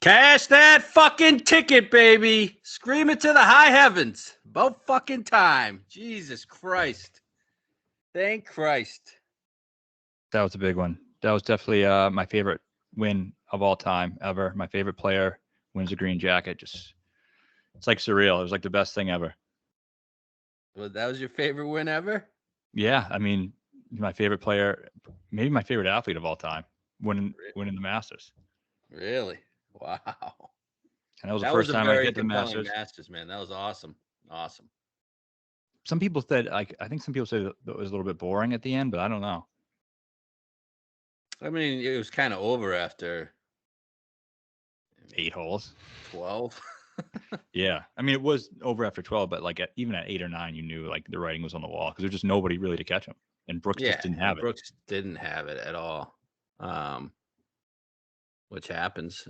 Cash that fucking ticket, baby. Scream it to the high heavens. About fucking time. Jesus Christ. Thank Christ. That was a big one. That was definitely my favorite win of all time ever. My favorite player wins a green jacket. Just, it's like surreal. It was like the best thing ever. Well, that was your favorite win ever? Yeah, I mean, my favorite player, maybe my favorite athlete of all time, winning the Masters. Really? Wow. And that was the first time I hit the Masters. Man. That was awesome. Awesome. Some people said, I think some people said it was a little bit boring at the end, but I don't know. I mean, it was kind of over after 8 holes. 12. Yeah. I mean, it was over after 12, but like even at 8 or 9, you knew like the writing was on the wall because there's just nobody really to catch him. And Brooks just didn't have it. Brooks didn't have it at all. Which happens.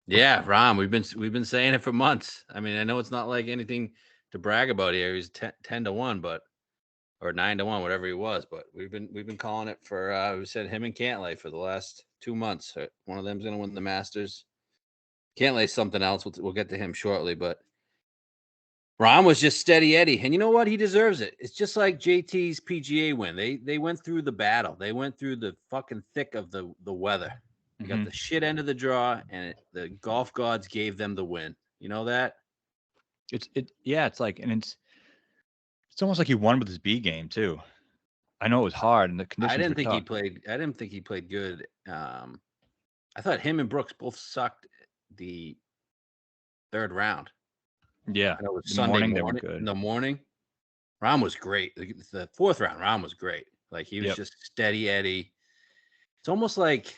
Yeah, Rahm, we've been saying it for months. I mean, I know it's not like anything to brag about here. He's 10-1, but or 9-1, whatever he was. But we've been calling it for. We said him and Cantlay for the last 2 months. One of them's going to win the Masters. Cantlay's something else. We'll get to him shortly, but Rahm was just steady Eddie, and you know what? He deserves it. It's just like JT's PGA win. They went through the battle. They went through the fucking thick of the weather. They got the shit end of the draw, and the golf gods gave them the win. You know that? It's like, and it's almost like he won with his B game too. I know it was hard, and the conditions. I didn't think he played good. I thought him and Brooks both sucked the third round. Yeah, it was Sunday morning. They were good. In the morning, Rahm was great. The fourth round, Rahm was great. Like he was just steady Eddie. It's almost like,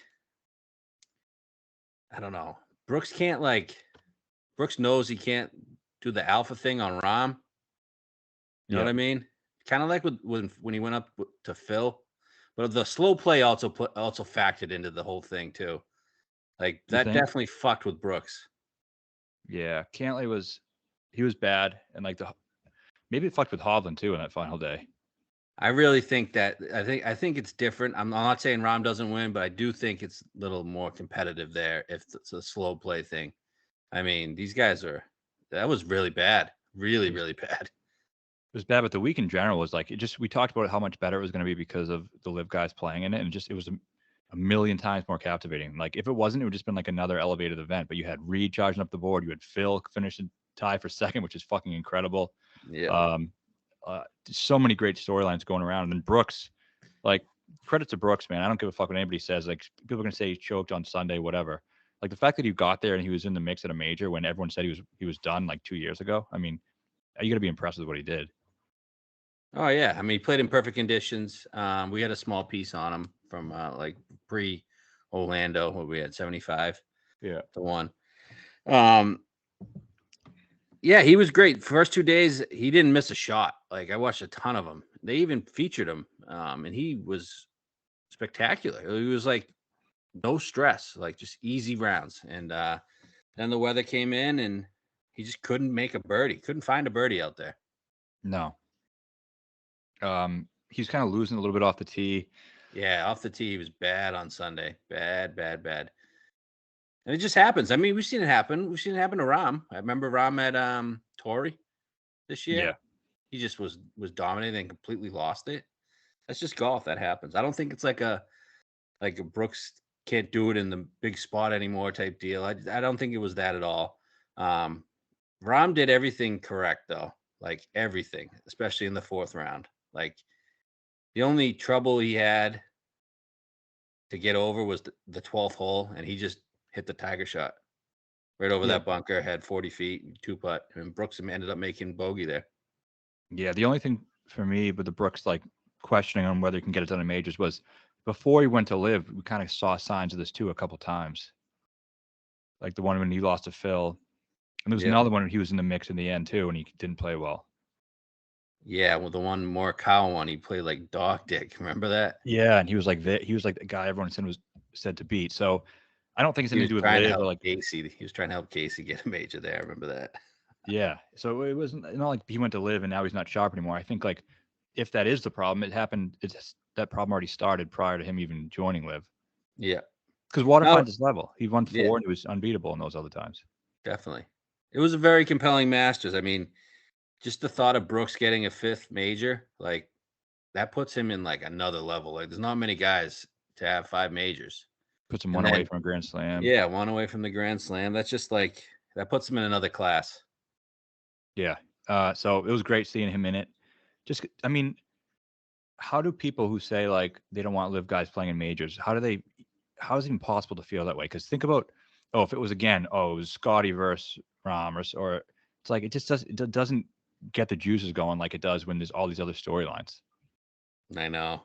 I don't know. Brooks knows he can't do the alpha thing on Rahm. You know what I mean? Kind of like when he went up to Phil, but the slow play also factored into the whole thing too. Like that definitely fucked with Brooks. Yeah, Cantlay was bad, and like maybe it fucked with Hovland too on that final day. I really think that I think it's different. I'm not saying Rahm doesn't win, but I do think it's a little more competitive there if it's a slow play thing. I mean, these guys that was really bad. Really, really bad. It was bad, but the week in general was like we talked about how much better it was going to be because of the live guys playing in it, and it was a million times more captivating. Like if it wasn't, it would just been like another elevated event. But you had Reed charging up the board, you had Phil finish a tie for second, which is fucking incredible. Yeah. So many great storylines going around. And then Brooks, like credit to Brooks, man. I don't give a fuck what anybody says. Like people are gonna say he choked on Sunday, whatever. Like the fact that he got there and he was in the mix at a major when everyone said he was done like 2 years ago. I mean, you got to be impressed with what he did. Oh yeah, I mean, he played in perfect conditions. We had a small piece on him from like pre Orlando where we had 75 to 1. Yeah, he was great. First 2 days, he didn't miss a shot. Like I watched a ton of them. They even featured him, and he was spectacular. He was like no stress, like just easy rounds. And then the weather came in, and he just couldn't make a birdie. Couldn't find a birdie out there. No. He's kind of losing a little bit off the tee. Yeah, off the tee, he was bad on Sunday. Bad. And it just happens. I mean, we've seen it happen. We've seen it happen to Rahm. I remember Rahm at Torrey this year. Yeah. He just was dominating and completely lost it. That's just golf. That happens. I don't think it's like a Brooks can't do it in the big spot anymore type deal. I don't think it was that at all. Rahm did everything correct though. Like everything, especially in the fourth round. Like the only trouble he had to get over was the 12th hole, and he just hit the tiger shot right over that bunker, had 40 feet, 2-putt, and Brooks ended up making bogey there. Yeah, the only thing for me with the Brooks like questioning on whether he can get it done in majors was before he went to live, we kind of saw signs of this too a couple times. Like the one when he lost to Phil, and there was another one when he was in the mix in the end too, and he didn't play well. Yeah, well, the one Morikawa one, he played like dog dick. Remember that? Yeah, and he was like the guy everyone said to beat. So I don't think it's anything to do with live or like Casey. He was trying to help Casey get a major there. I remember that. Yeah, so it wasn't not like he went to live and now he's not sharp anymore. I think like if that is the problem, it happened. That problem already started prior to him even joining live. Yeah, because water No, finds its level. He won 4 yeah, and he was unbeatable in those other times. definitely. It was a very compelling Masters. I mean, just the thought of Brooks getting a 5th major, like that puts him in like another level. Like there's not many guys to have 5 majors. Puts him And one away then, from a Grand Slam. yeah, one away from the Grand Slam. That's just like that puts him in another class. Yeah. So it was great seeing him in it. Just, I mean, how do people who say like they don't want live guys playing in majors, how is it even possible to feel that way? Because think about, if it was again, it was Scotty versus Rahm, or it's like it doesn't get the juices going like it does when there's all these other storylines. I know.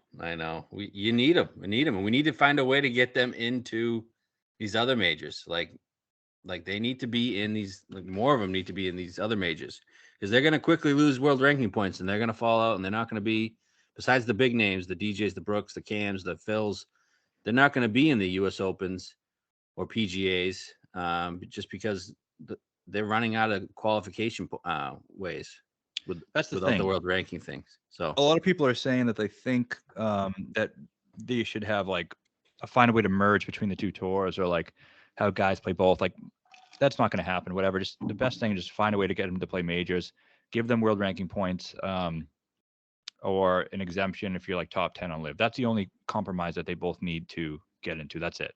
You need them. We need them, and we need to find a way to get them into these other majors. Like they need to be in these. Like more of them need to be in these other majors because they're going to quickly lose world ranking points, and they're going to fall out, and they're not going to be. Besides the big names, the DJs, the Brooks, the Cams, the Phils, they're not going to be in the U.S. Opens or PGAs just because they're running out of qualification ways That's the without the thing. world ranking things. So A lot of people are saying that they think that they should have like find a way to merge between the two tours, or like how guys play both. Like that's not going to happen. Whatever. Just the best thing is just find a way to get them to play majors, give them world ranking points, or an exemption if you're like top 10 on live. That's the only compromise that they both need to get into. That's it.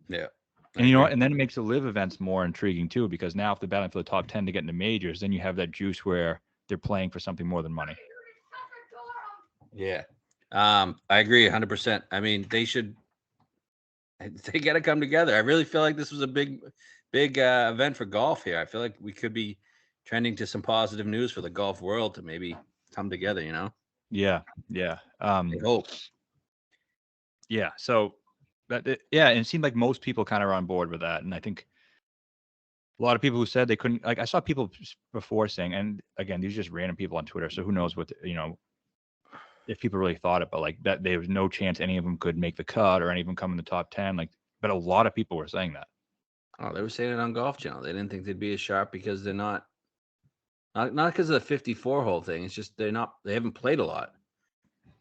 yeah. And you know what? And then it makes the live events more intriguing too, because now if they're battling for the top 10 to get into majors, then you have that juice where they're playing for something more than money. Yeah. I agree 100%. I mean, they got to come together. I really feel like this was a big event for golf here. I feel like we could be trending to some positive news for the golf world to maybe come together, you know? Yeah. I hope. Yeah. So and it seemed like most people kind of are on board with that. And I think a lot of people who said they couldn't, like I saw people before saying, and again, these are just random people on Twitter. So who knows what, if people really thought it, but like that there was no chance any of them could make the cut or any of them come in the top 10. Like, but a lot of people were saying that. Oh, they were saying it on Golf Channel. They didn't think they'd be as sharp because they're not because of the 54 hole thing. It's just they haven't played a lot.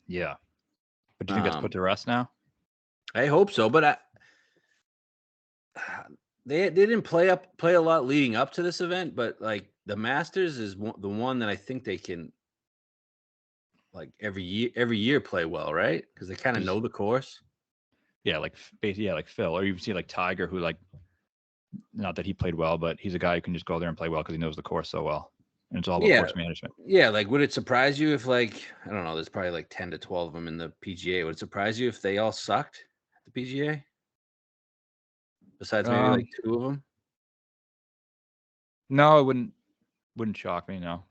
Yeah. But do you think that's put to rest now? I hope so, but they didn't play a lot leading up to this event, but like the Masters is the one that I think they can like every year play well, right? Because they kind of know the course. Yeah, like Phil, or you see like Tiger, who like, not that he played well, but he's a guy who can just go there and play well because he knows the course so well, and it's all about course management. Yeah, like would it surprise you if like I don't know, there's probably like 10 to 12 of them in the PGA. Would it surprise you if they all sucked at the PGA? Besides maybe like 2 of them. No, it wouldn't shock me. No.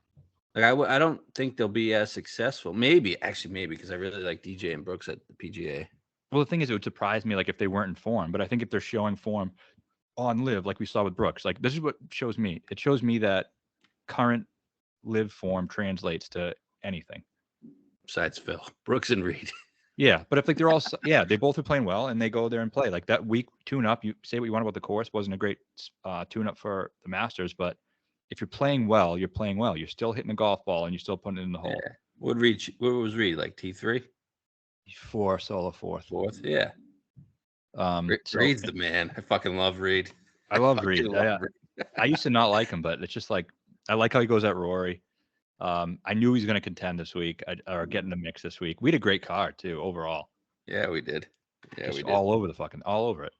Like I don't think they'll be as successful. Maybe because I really like DJ and Brooks at the PGA. Well, the thing is, it would surprise me like if they weren't in form. But I think if they're showing form on live, like we saw with Brooks, like this is what shows me. It shows me that current live form translates to anything. Besides Phil, Brooks and Reed. Yeah, but if like they're all, they both are playing well and they go there and play like that week tune up. You say what you want about the course, wasn't a great tune up for the Masters, but if you're playing well, you're playing well. You're still hitting the golf ball and you're still putting it in the hole. Yeah. What was Reed like? T3, 4 solo fourth. Yeah. Reed's the man. I fucking love Reed. I love Reed. I used to not like him, but it's just like I like how he goes at Rory. I knew he was going to contend this week or get in the mix this week. We had a great card too overall. Yeah, we did. Yeah, we did. All over it.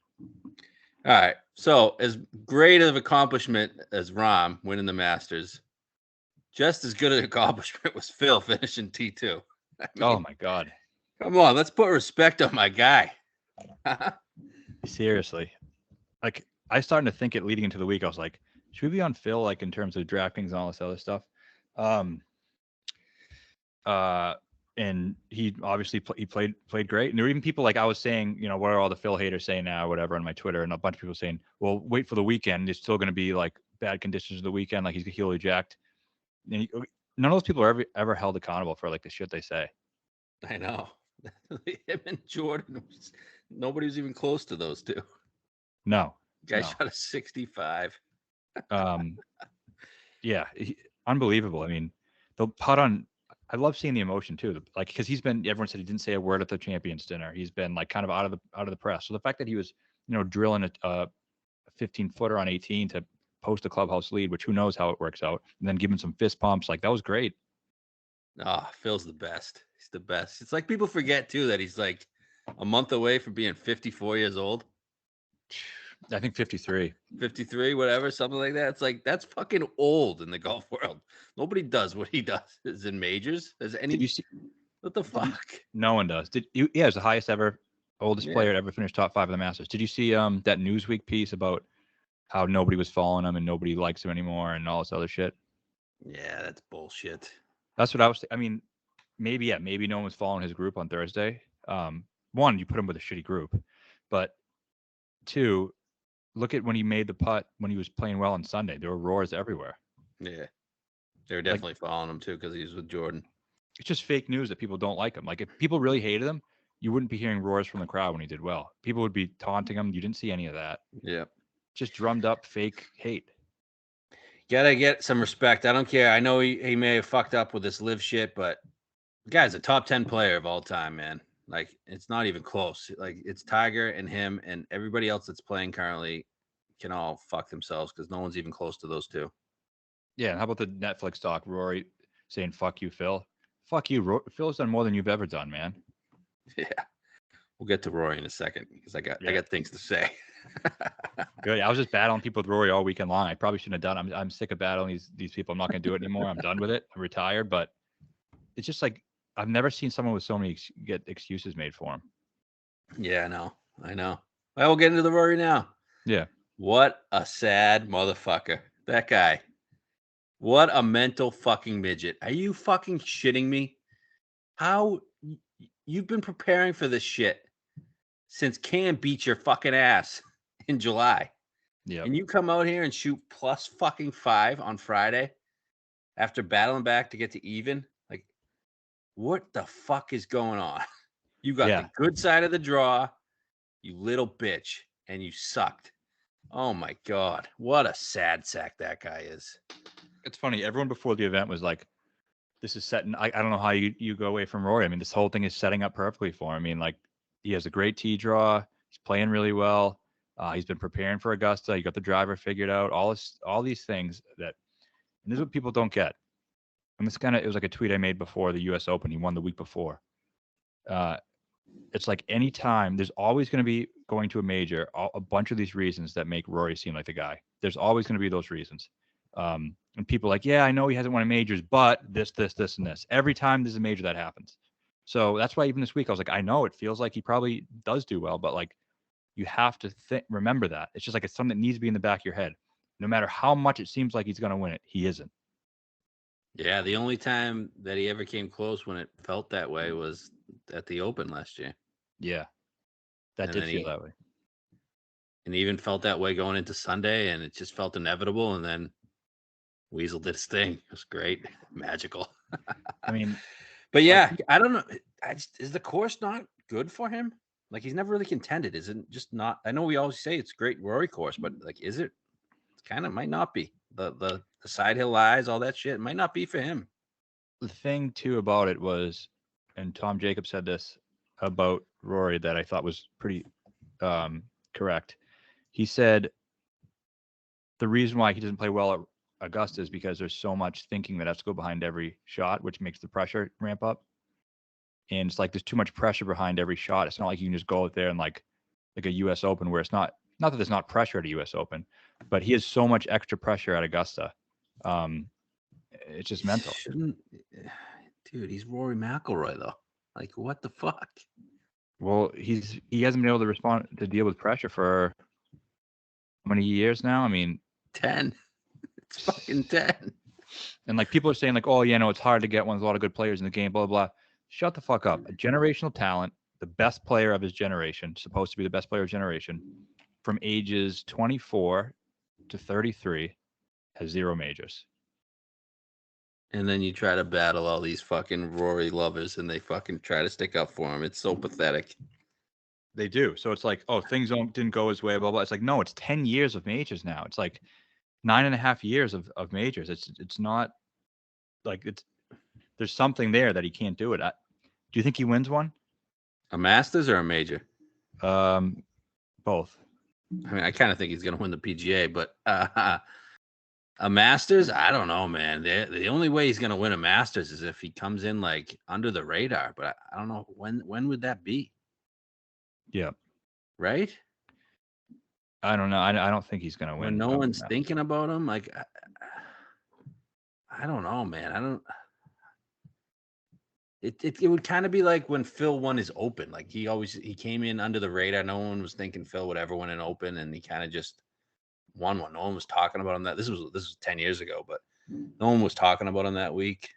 All right. So as great of accomplishment as Rahm winning the Masters, just as good an accomplishment was Phil finishing T2. I mean, oh my God. Come on, let's put respect on my guy. Seriously. Like I started to think it leading into the week. I was like, should we be on Phil like in terms of DraftKings and all this other stuff? And he obviously he played great. And there were even people like I was saying, what are all the Phil haters saying now, or whatever, on my Twitter, and a bunch of people saying, well, wait for the weekend. It's still going to be like bad conditions of the weekend, like he'll eject. And none of those people are ever held accountable for like the shit they say. I know. Him and Jordan, nobody was even close to those two. No. Guy shot a 65. Yeah, unbelievable. I mean, the putt on. I love seeing the emotion too. Like because everyone said he didn't say a word at the Champions dinner. He's been like kind of out of the press. So the fact that he was drilling a 15-footer on 18 to post a clubhouse lead, which who knows how it works out, and then give him some fist pumps. Like, that was great. Phil's the best. He's the best. It's like people forget too that he's like a month away from being 54 years old. I think 53. 53, whatever, something like that. It's like, that's fucking old in the golf world. Nobody does what he does is in majors. Did you see? What the fuck? No one does. Yeah, it's the highest ever, oldest player to ever finish top 5 of the Masters. Did you see that Newsweek piece about how nobody was following him and nobody likes him anymore and all this other shit? Yeah, that's bullshit. That's what I was. I mean, maybe no one was following his group on Thursday. One, you put him with a shitty group, but two, look at when he made the putt when he was playing well on Sunday. There were roars everywhere. Yeah, they were definitely following him too because he was with Jordan. It's just fake news that people don't like him. Like, if people really hated him, you wouldn't be hearing roars from the crowd when he did well. People would be taunting him. You didn't see any of that. Yeah, just drummed up fake hate. Gotta get some respect. I don't care. I know he may have fucked up with this live shit, but the guy's a top 10 player of all time, man. Like, it's not even close. Like, it's Tiger and him and everybody else that's playing currently can all fuck themselves because no one's even close to those two. Yeah, and how about the Netflix doc, Rory saying "fuck you, Phil"? Fuck you, Phil's done more than you've ever done, man. Yeah, we'll get to Rory in a second because I got things to say. Good. I was just battling people with Rory all weekend long. I probably shouldn't have done. I'm sick of battling these people. I'm not going to do it anymore. I'm done with it. I'm retired. But it's just like, I've never seen someone with so many get excuses made for him. Yeah, I know. I will get into the Rory now. Yeah. What a sad motherfucker. That guy. What a mental fucking midget. Are you fucking shitting me? How you've been preparing for this shit since Cam beat your fucking ass in July. Yeah. And you come out here and shoot plus fucking 5 on Friday after battling back to get to even? Like, what the fuck is going on? You got the good side of the draw, you little bitch, and you sucked. Oh my God. What a sad sack that guy is. It's funny. Everyone before the event was like, this is setting. I don't know how you go away from Rory. I mean, this whole thing is setting up perfectly for him. I mean, like, he has a great tee draw. He's playing really well. He's been preparing for Augusta. He got the driver figured out. All these things and this is what people don't get. And it was like a tweet I made before the U.S. Open. He won the week before. It's like, anytime, there's always going to be going to a major, a bunch of these reasons that make Rory seem like the guy. There's always going to be those reasons. And people are like, yeah, I know he hasn't won a majors, but this, and this. Every time there's a major that happens. So that's why even this week I was like, I know it feels like he probably does do well, but like, you have to remember that. It's just like, it's something that needs to be in the back of your head. No matter how much it seems like he's going to win it, he isn't. Yeah, the only time that he ever came close when it felt that way was at the Open last year. Yeah, that did feel that way. And he even felt that way going into Sunday, and it just felt inevitable. And then Weasel did his thing. It was great, magical. I mean, but yeah, I don't know. Is the course not good for him? Like, he's never really contended. Is it just not? I know we always say it's a great Rory course, but like, is it? It kind of might not be. The side hill lies, all that shit, it might not be for him. The thing too about it was, and Tom Jacobs said this about Rory that I thought was pretty correct. He said the reason why he doesn't play well at Augusta is because there's so much thinking that has to go behind every shot, which makes the pressure ramp up. And it's like, there's too much pressure behind every shot. It's not like you can just go out there and like a U.S. Open where it's not that there's not pressure at a U.S. Open, but he has so much extra pressure at Augusta. It's just mental. Dude, he's Rory McIlroy though. Like, what the fuck? Well, he hasn't been able to deal with pressure for how many years now? I mean, 10. It's fucking 10. And like, people are saying like, oh yeah, no, it's hard to get one. There's a lot of good players in the game, blah, blah, blah. Shut the fuck up. A generational talent, the best player of his generation, supposed to be the best player of generation, from ages 24 to 33, has 0 majors. And then you try to battle all these fucking Rory lovers and they fucking try to stick up for him. It's so pathetic. They do. So it's like, oh, things didn't go his way, blah, blah. It's like, no, it's 10 years of majors now. It's like 9.5 years of majors. It's not like there's something there that he can't do it. Do you think he wins one? A Masters or a major? Both. I mean, I kind of think he's going to win the PGA, but a Masters, I don't know, man. The only way he's going to win a Masters is if he comes in like under the radar. But I don't know when would that be? Yeah, right. I don't know. I don't think he's going to win. When no one's thinking about him, like I don't know, man. I don't. It would kind of be like when Phil won his Open. Like he came in under the radar. No one was thinking Phil would ever win an Open, and he kind of just won one. No one was talking about him. This was 10 years ago, but no one was talking about him that week.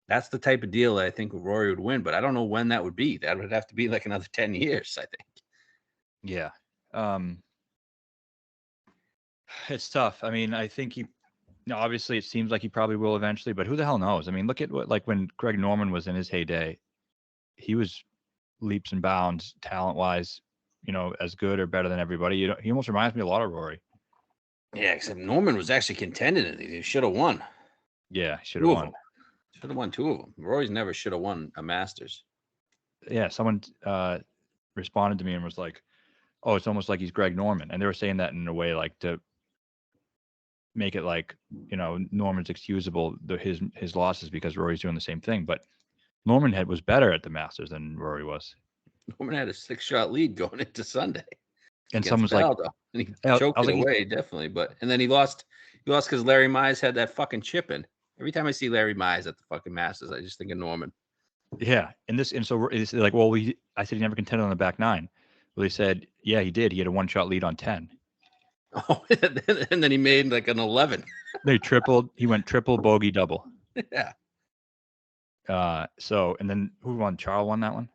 That's the type of deal that I think Rory would win, but I don't know when that would be. That would have to be like another 10 years, I think. Yeah. It's tough. I mean, I think obviously it seems like he probably will eventually, but who the hell knows? I mean, look at like when Greg Norman was in his heyday, he was leaps and bounds talent wise, as good or better than everybody. He almost reminds me a lot of Rory. Yeah, except Norman was actually contending it. He should have won. Yeah, should have won. Should have won 2 of them. Rory's never should have won a Masters. Yeah, someone responded to me and was like, "Oh, it's almost like he's Greg Norman," and they were saying that in a way like to make it like Norman's excusable his losses because Rory's doing the same thing. But Norman was better at the Masters than Rory was. Norman had a 6-shot lead going into Sunday. And someone's like, and he choked it away, definitely. But and then he lost because Larry Mize had that fucking chip in. Every time I see Larry Mize at the fucking Masters, I just think of Norman. Yeah, and so it's like, well, I said he never contended on the back 9. Well, they said, yeah, he did. He had a 1-shot lead on 10. Oh, and then he made like an 11. He went triple, bogey, double. Yeah. So, and then who won? Charles won that one?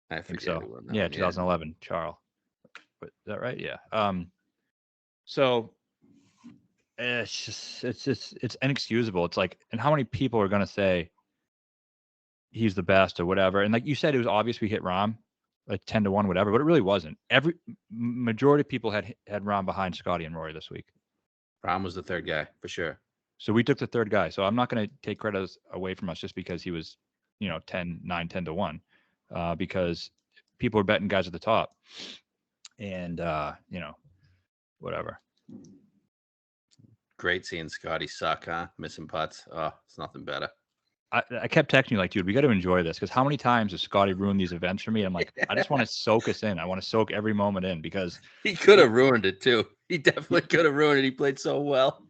I think so. Who won that 2011, yeah. Charles. Is that right? Yeah. So it's inexcusable. It's like, and how many people are going to say he's the best or whatever? And like you said, it was obvious we hit Rahm like 10-1, whatever, but it really wasn't. Majority of people had Rahm behind Scotty and Rory this week. Rahm was the third guy for sure. So we took the third guy. So I'm not going to take credit away from us just because he was, 10-1, because people are betting guys at the top, and whatever. Great seeing Scotty suck, huh? Missing putts. Oh, it's nothing better. I kept texting you like, dude, we got to enjoy this, because how many times has Scotty ruined these events for me? I'm like, I just want to soak us in. I want to soak every moment in, because he could have ruined it too. He definitely could have ruined it. He played so well.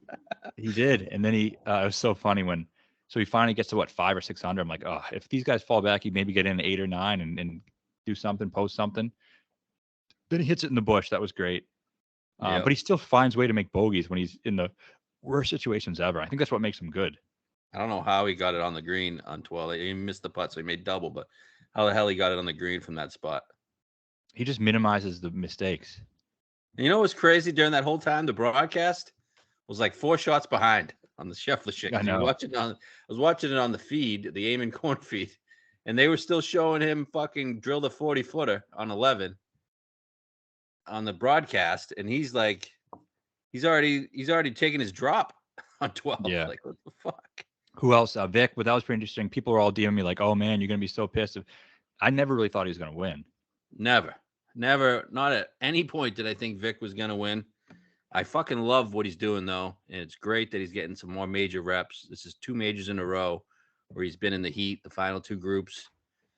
He did, and then it was so funny so he finally gets to 5 or 6 under. I'm like, oh, if these guys fall back, he maybe get in 8 or 9 and do something, post something. Then he hits it in the bush. That was great. But he still finds a way to make bogeys when he's in the worst situations ever. I think that's what makes him good. I don't know how he got it on the green on 12. He missed the putt, so he made double. But how the hell he got it on the green from that spot? He just minimizes the mistakes. And you know what's crazy? During that whole time, the broadcast was like 4 shots behind on the Scheffler shit. I know. I was watching it on the feed, the Eamon Corn feed, and they were still showing him fucking drill the 40-footer on 11 on the broadcast, and he's already taking his drop on 12. Yeah. Like, what the fuck? Who else? Vic. But that was pretty interesting. People were all DMing me like, "Oh man, you're gonna be so pissed." I never really thought he was gonna win. Never. Not at any point did I think Vic was gonna win. I fucking love what he's doing though, and it's great that he's getting some more major reps. This is 2 majors in a row where he's been in the heat, the final 2 groups,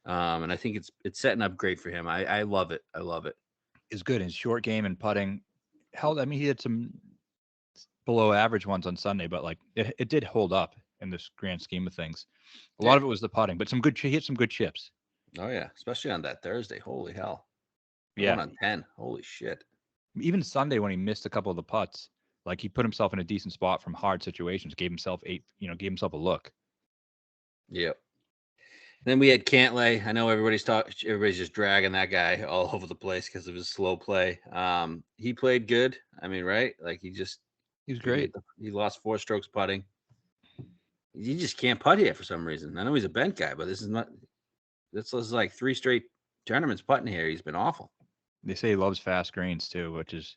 and I think it's setting up great for him. I love it. I love it. It's good in short game and putting. Hell, I mean, he had some below average ones on Sunday, but like it did hold up in this grand scheme of things. A lot of it was the putting, but he hit some good chips. Oh yeah, especially on that Thursday. Holy hell! Yeah, 1 on 10. Holy shit! Even Sunday when he missed a couple of the putts, like he put himself in a decent spot from hard situations, gave himself a look. Yep. Then we had Cantlay. I know everybody's just dragging that guy all over the place because of his slow play. He played good. I mean, right? Like he was great. He lost 4 strokes putting. He just can't putt here for some reason. I know he's a bent guy, but this is like 3 straight tournaments putting here. He's been awful. They say he loves fast greens too, which is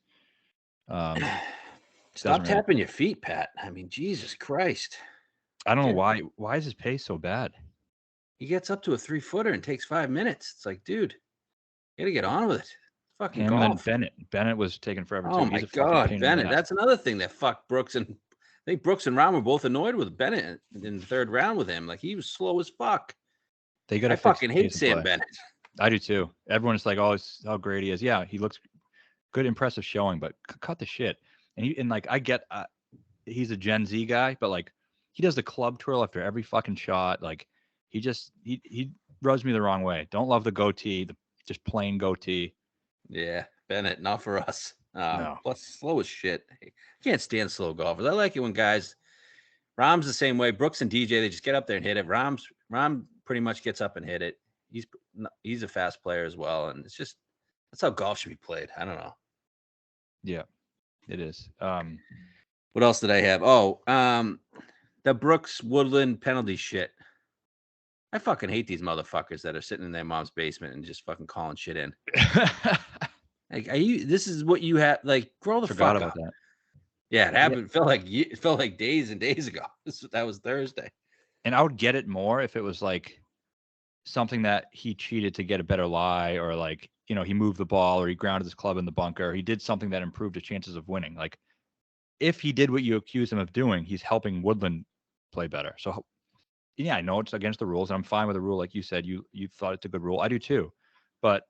stop tapping your feet, Pat. I mean, Jesus Christ. I don't know why. Why is his pace so bad? He gets up to a 3-footer and takes 5 minutes. It's like, dude, you got to get on with it. Fucking Him and then golf. Bennett was taking forever too. Oh He's my a fucking God, pain in the Bennett. ass. That's another thing that fucked Brooks and I think Brooks and Rahm were both annoyed with Bennett in the third round with him. Like he was slow as fuck. They got I to fix fucking the hate pace and Sam play. Bennett. I do too. Everyone's like, "Oh, how great he is." Yeah, he looks good, impressive showing, but cut the shit. And like I get, he's a Gen Z guy, but like he does the club twirl after every fucking shot. Like he rubs me the wrong way. Don't love the goatee, the just plain goatee. Yeah, Bennett, not for us. No. Plus slow as shit. I can't stand slow golfers. I like it when guys. Rahm's the same way. Brooks and DJ, they just get up there and hit it. Rahm pretty much gets up and hit it. He's a fast player as well, and it's just that's how golf should be played. I don't know. Yeah, it is. What else did I have? Oh, the Brooks Woodland penalty shit. I fucking hate these motherfuckers that are sitting in their mom's basement and just fucking calling shit in. Like, are you? This is what you have. Like, grow the Forgot fuck about up. that. Yeah, it happened. It felt like days and days ago. That was Thursday. And I would get it more if it was like something that he cheated to get a better lie, or like, he moved the ball, or he grounded his club in the bunker, or he did something that improved his chances of winning. Like, if he did what you accuse him of doing, he's helping Woodland play better. So, yeah, I know it's against the rules, and I'm fine with the rule. Like you said, you thought it's a good rule. I do too. But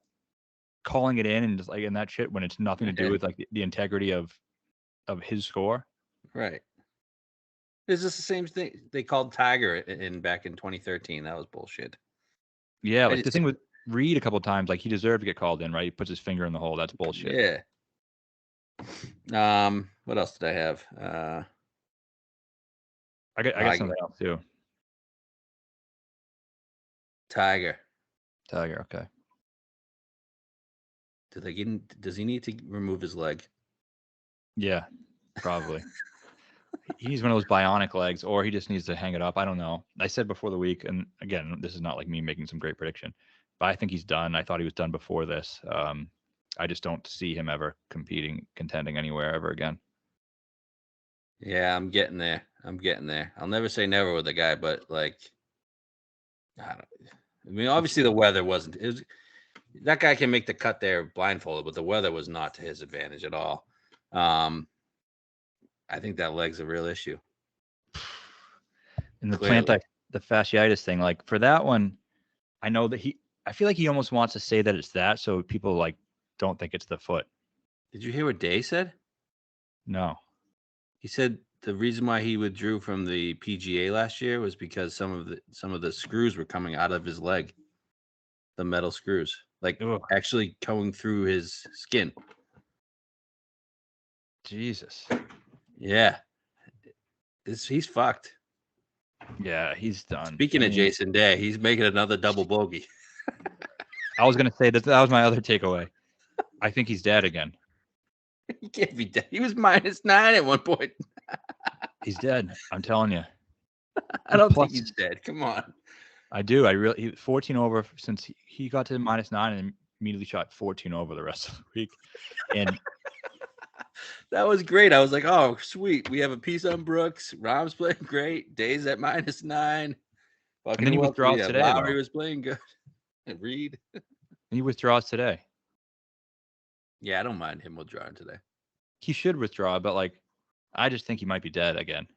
calling it in and just like in that shit when it's nothing to do with like the integrity of his score. Right. Is this the same thing they called Tiger in back in 2013? That was bullshit. Yeah, like the thing with Reed a couple of times, like he deserved to get called in, right? He puts his finger in the hole. That's bullshit. Yeah. What else did I have? I got something else too. Tiger. Okay. Does he need to remove his leg? Yeah, probably. He needs one of those bionic legs, or he just needs to hang it up. I don't know. I said before the week, and again, this is not like me making some great prediction, but I think he's done. I thought he was done before this. I just don't see him ever contending anywhere ever again. Yeah, I'm getting there. I'll never say never with the guy, but like, I mean, obviously the weather wasn't. That guy can make the cut there blindfolded, but the weather was not to his advantage at all. I think that leg's a real issue. And the fasciitis thing, like for that one, I know that I feel like he almost wants to say that it's that, so people like don't think it's the foot. Did you hear what Day said? No. He said the reason why he withdrew from the PGA last year was because some of the screws were coming out of his leg. The metal screws, like actually going through his skin. Jesus. Yeah. He's fucked. Yeah, he's done. Speaking of Jason Day, he's making another double bogey. I was going to say that was my other takeaway. I think he's dead again. He can't be dead. He was -9 at one point. He's dead. I'm telling you. I don't think he's dead. Come on. I do. He 14 over since he got to -9 and immediately shot 14 over the rest of the week. And that was great. I was like, oh, sweet. We have a piece on Brooks. Rahm's playing great. Day's at -9. And then he withdraws today. Lowry was playing good. And Reed. And he withdraws today. Yeah, I don't mind him withdrawing today. He should withdraw, but like, I just think he might be dead again.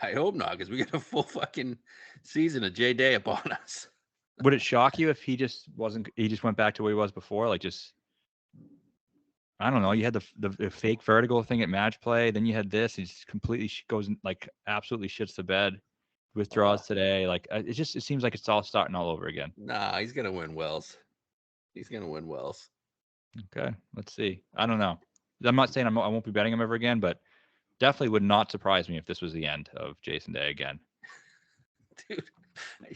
I hope not, because we got a full fucking season of J Day upon us. Would it shock you if he just went back to where he was before? Like just, I don't know. You had the fake vertical thing at match play. Then you had this. He just completely goes like absolutely shits the bed. Withdraws today. Like it seems like it's all starting all over again. Nah, he's gonna win Wells. Okay, let's see. I don't know. I'm not saying I won't be betting him ever again, but definitely would not surprise me if this was the end of Jason Day again. Dude,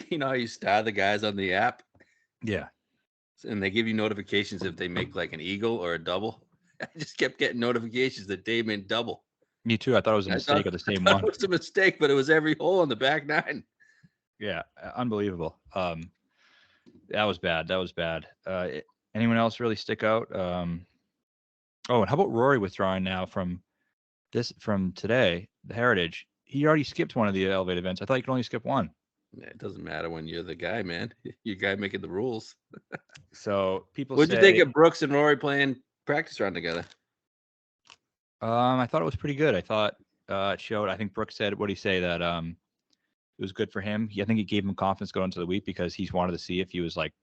you know how you star the guys on the app? Yeah. And they give you notifications if they make like an eagle or a double. I just kept getting notifications that Dave made double. Me too. I thought it was a mistake of the same one. It was a mistake, but it was every hole on the back nine. Yeah, unbelievable. That was bad. Anyone else really stick out? And how about Rory withdrawing now from today, the Heritage? He already skipped one of the elevated events. I thought you could only skip one. Yeah, it doesn't matter when you're the guy, man. You're the guy making the rules. So people What'd say, you think of Brooks and Rory playing practice round together? I thought it was pretty good. I thought it showed. I think Brooks said, what did he say, that it was good for him. I think he gave him confidence going into the week because he's wanted to see if he was like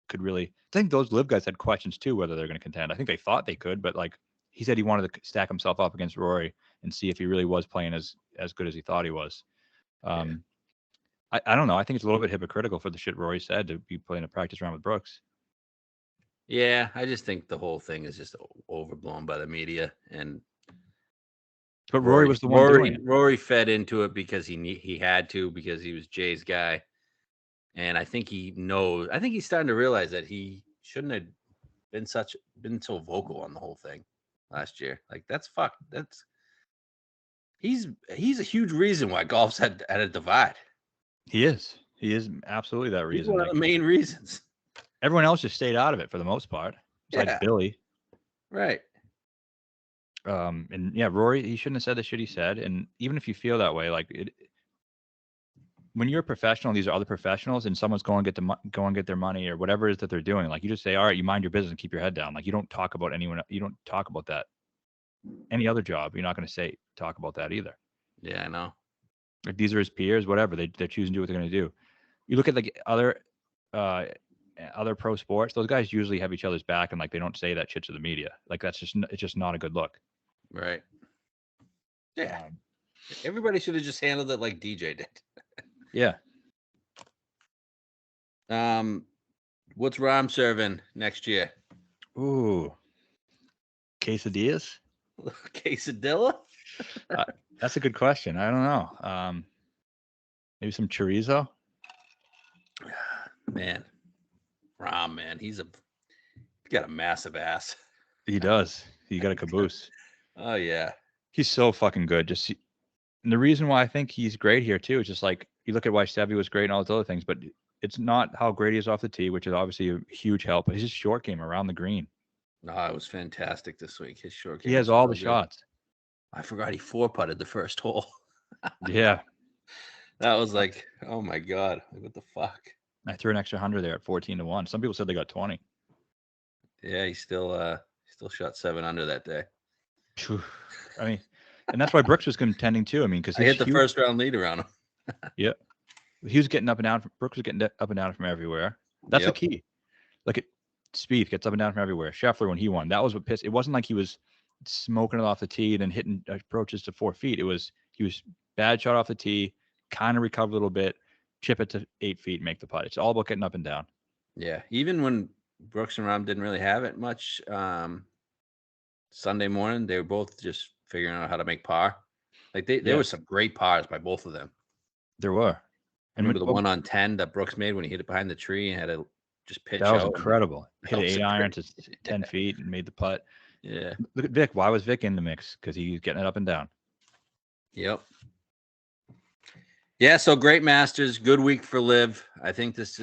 could really. I think those live guys had questions too whether they're going to contend. I think they thought they could, but like he said, he wanted to stack himself up against Rory and see if he really was playing as good as he thought he was. I don't know. I think it's a little bit hypocritical for the shit Rory said to be playing a practice round with Brooks. Yeah, I just think the whole thing is just overblown by the media, and but Rory was the one doing it. Rory fed into it because he had to, because he was Jay's guy, and I think he knows. I think he's starting to realize that he shouldn't have been so vocal on the whole thing last year. Like that's he's a huge reason why golf's at a divide. He is absolutely that reason. He's one of the main reasons. Everyone else just stayed out of it for the most part, besides Billy. Right. And yeah, Rory, he shouldn't have said the shit he said. And even if you feel that way, like when you're a professional, these are other professionals, and someone's going to get their money or whatever it is that they're doing. Like you just say, all right, you mind your business and keep your head down. Like you don't talk about anyone. You don't talk about that. Any other job, you're not going to talk about that either. Yeah, I know. Like these are his peers, whatever. They're choosing to do what they're going to do. You look at like other pro sports, those guys usually have each other's back and like they don't say that shit to the media. Like it's just not a good look. Right. Yeah. Everybody should have just handled it like DJ did. Yeah. What's Rahm serving next year? Ooh. Quesadillas? Quesadilla? That's a good question. I don't know. Maybe some chorizo? Man. Rahm, man. He's got a massive ass. He does. He got a caboose. Oh, yeah. He's so fucking good. And the reason why I think he's great here, too, is just like, you look at why Seve was great and all those other things, but it's not how great he is off the tee, which is obviously a huge help, but his short game around the green. No, it was fantastic this week. His short game. He has all the shots. I forgot he 4-putted the first hole. Yeah. That was like, oh, my God. What the fuck? I threw an extra 100 there at 14-1. Some people said they got 20. Yeah, he still shot 7 under that day. I mean, and that's why Brooks was contending too. I mean, because he hit the first round lead around him. Yeah, he was getting up and down. Brooks was getting up and down from everywhere. That's the key. Like Spieth gets up and down from everywhere. Scheffler, when he won, that was what pissed. It wasn't like he was smoking it off the tee and then hitting approaches to 4 feet. He was bad shot off the tee, kind of recover a little bit, chip it to 8 feet, make the putt. It's all about getting up and down. Yeah, even when Brooks and Rahm didn't really have it much. Sunday morning, they were both just figuring out how to make par. Like there were some great pars by both of them. There were. I remember the one on 10 that Brooks made when he hit it behind the tree and had to just pitch out. That was out. incredible. Hit an 8-iron to 10 feet and made the putt. Yeah. Look at Vic. Why was Vic in the mix? Because he's getting it up and down. Yep. Yeah, so great Masters. Good week for Liv. I think this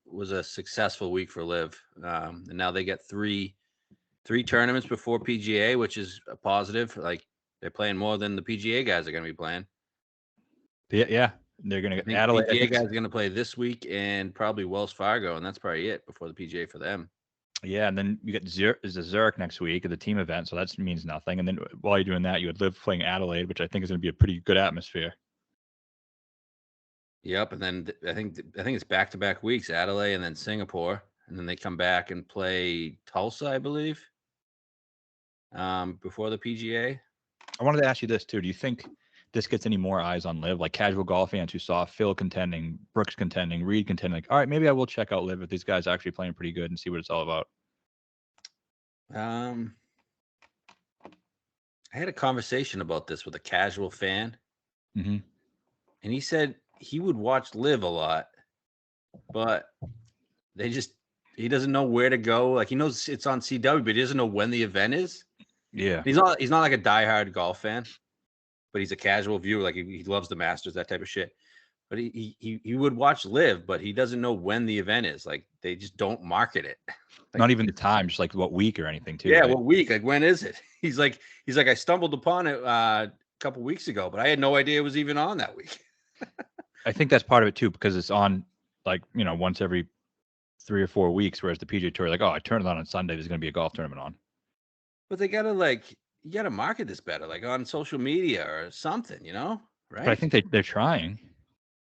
was a successful week for Liv. And now they get three tournaments before PGA, which is a positive. Like they're playing more than the PGA guys are going to be playing. Yeah. They're going to get Adelaide. PGA guys are going to play this week and probably Wells Fargo, and that's probably it before the PGA for them. Yeah, and then you get Zurich next week at the team event, so that means nothing. And then while you're doing that, you would Liv playing Adelaide, which I think is going to be a pretty good atmosphere. Yep, and then I think it's back-to-back weeks, Adelaide and then Singapore, and then they come back and play Tulsa, I believe. Before the PGA. I wanted to ask you this too. Do you think this gets any more eyes on Liv? Like casual golf fans who saw Phil contending, Brooks contending, Reed contending, like, all right, maybe I will check out Liv if these guys are actually playing pretty good and see what it's all about. I had a conversation about this with a casual fan. Mm-hmm. And he said he would watch Liv a lot, but he doesn't know where to go. Like he knows it's on CW, but he doesn't know when the event is. Yeah. He's not like a diehard golf fan, but he's a casual viewer. Like he loves the Masters, that type of shit. But he would watch Liv, but he doesn't know when the event is. Like they just don't market it. Like, not even the time, just like what week or anything too. Yeah, right? what week? Like when is it? He's like I stumbled upon it a couple weeks ago, but I had no idea it was even on that week. I think that's part of it too, because it's on like, once every 3 or 4 weeks, whereas the PGA Tour, like, oh, I turn it on Sunday, there's going to be a golf tournament on. But they gotta you gotta market this better, like on social media or something, right? But I think they're trying.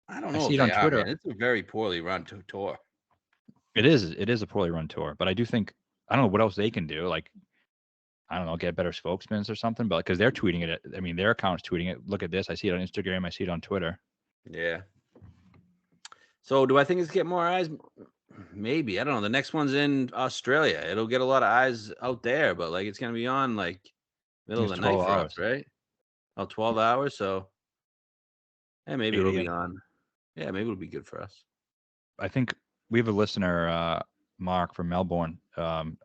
I don't I know see if it on they are, Twitter. man. It's a very poorly run tour. It is a poorly run tour, but I do think, I don't know what else they can do. Like, I don't know, get better spokesmen or something, but because they're tweeting it. I mean, their account's tweeting it. Look at this. I see it on Instagram. I see it on Twitter. Yeah. So do I think it's get more eyes? Maybe. I don't know. The next one's in Australia. It'll get a lot of eyes out there, but it's gonna be on middle of the night 12 for hours. us, right? Oh, 12 hours. So maybe 8 it'll be a.m. on. Yeah, maybe it'll be good for us. I think we have a listener, Mark from Melbourne,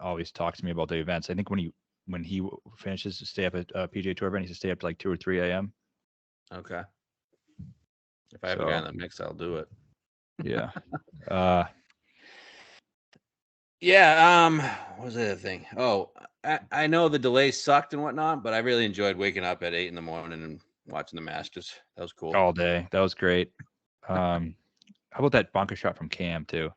always talks to me about the events. I think when he finishes to stay up at PGA Tour event, he has to stay up to like 2 or 3 a.m. Okay. If I have a guy in the mix, I'll do it. Yeah. Yeah. What was the other thing? Oh, I know the delays sucked and whatnot, but I really enjoyed waking up at 8 in the morning and watching the Masters. That was cool. All day. That was great. How about that bunker shot from Cam too?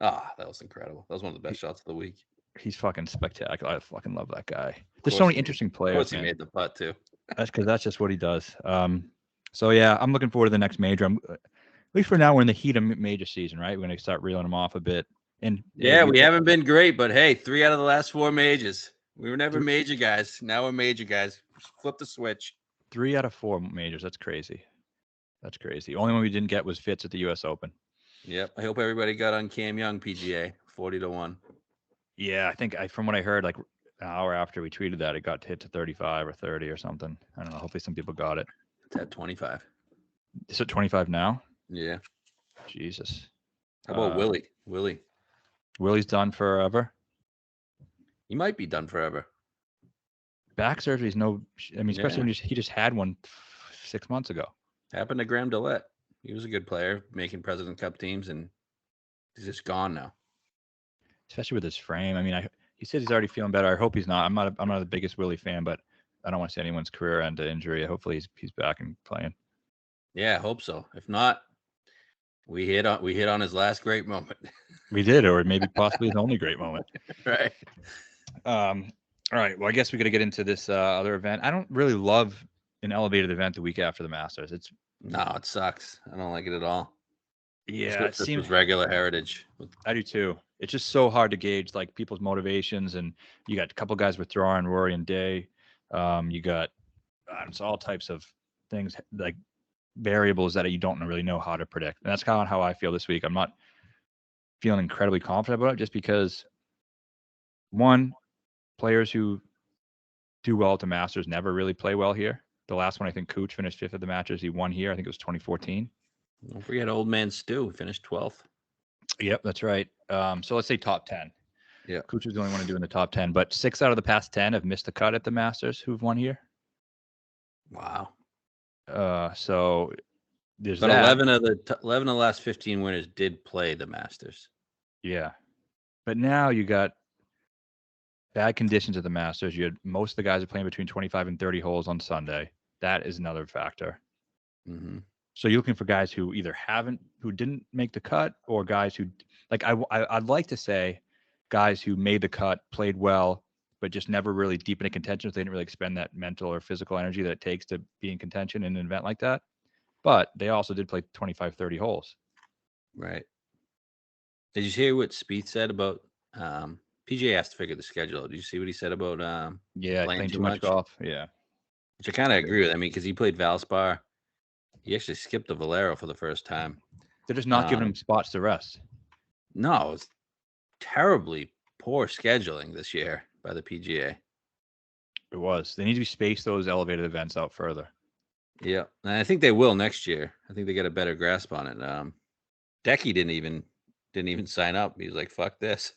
Ah, that was incredible. That was one of the best shots of the week. He's fucking spectacular. I fucking love that guy. There's so many interesting players. Of course, he made the putt too. That's because that's just what he does. So yeah, I'm looking forward to the next major. At least for now, we're in the heat of major season, right? We're gonna start reeling them off a bit. And yeah, we haven't been great, but hey, 3 out of the last 4 majors. We were never major guys. Now we're major guys. Flip the switch. 3 out of 4 majors. That's crazy. That's crazy. The only one we didn't get was Fitz at the U.S. Open. Yep. I hope everybody got on Cam Young PGA 40-1. Yeah, I think from what I heard, like an hour after we tweeted that, it got hit to 35 or 30 or something. I don't know. Hopefully some people got it. It's at 25. Is it 25 now? Yeah. Jesus. How about Willie? Willie's done forever. He might be done forever. Back surgery is especially when he just had one 6 months ago. Happened to Graham Dillette. He was a good player, making President Cup teams, and he's just gone now. Especially with his frame. I mean, he said he's already feeling better. I hope he's not. I'm not the biggest Willie fan, but I don't want to see anyone's career end to injury. Hopefully he's back and playing. Yeah, I hope so. If not, we hit on his last great moment. We did, or maybe possibly his only great moment. Right. All right. Well, I guess we got to get into this other event. I don't really love an elevated event the week after the Masters. No, it sucks. I don't like it at all. Yeah, it seems regular Heritage. I do too. It's just so hard to gauge like people's motivations, and you got a couple guys withdrawing, Rory and Day. You got it's all types of things like variables that you don't really know how to predict. And that's kind of how I feel this week. I'm not feeling incredibly confident about it just because one, players who do well at the Masters never really play well here. The last one, I think Cooch finished 5th at the Masters. He won here. I think it was 2014. Don't forget old man Stu finished 12th. Yep, that's right. So let's say top 10. Yeah. Cooch was the only one to do in the top 10, but 6 out of the past 10 have missed the cut at the Masters who've won here. Wow. So there's but that. 11 of the last 15 winners did play the Masters. Yeah. But now you got bad conditions at the Masters. You had most of the guys are playing between 25 and 30 holes on Sunday. That is another factor. Mm-hmm. So you're looking for guys who either who didn't make the cut, or guys who I'd like to say guys who made the cut, played well, but just never really deep into contention. They didn't really expend that mental or physical energy that it takes to be in contention in an event like that. But they also did play 25, 30 holes. Right. Did you hear what Spieth said about PGA has to figure the schedule out? Did you see what he said about playing too much golf? Yeah. Which I kind of agree with. I mean, because he played Valspar. He actually skipped the Valero for the first time. They're just not giving him spots to rest. No, it's terribly poor scheduling this year by the PGA. It was. They need to space those elevated events out further. Yeah, and I think they will next year. I think they get a better grasp on it. Decky didn't even sign up. He was like, "Fuck this."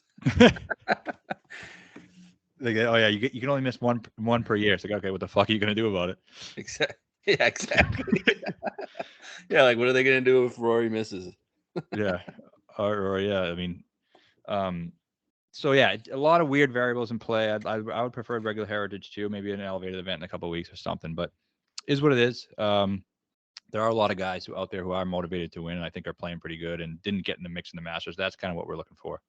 They go, oh yeah, you can only miss one per year. It's like, okay, what the fuck are you gonna do about it? Exactly. Yeah, like what are they gonna do if Rory misses? Yeah, or yeah, I mean, so yeah, a lot of weird variables in play. I would prefer regular Heritage too, maybe an elevated event in a couple of weeks or something. But is what it is. there are a lot of guys who out there who are motivated to win, and I think are playing pretty good and didn't get in the mix in the Masters. That's kind of what we're looking for.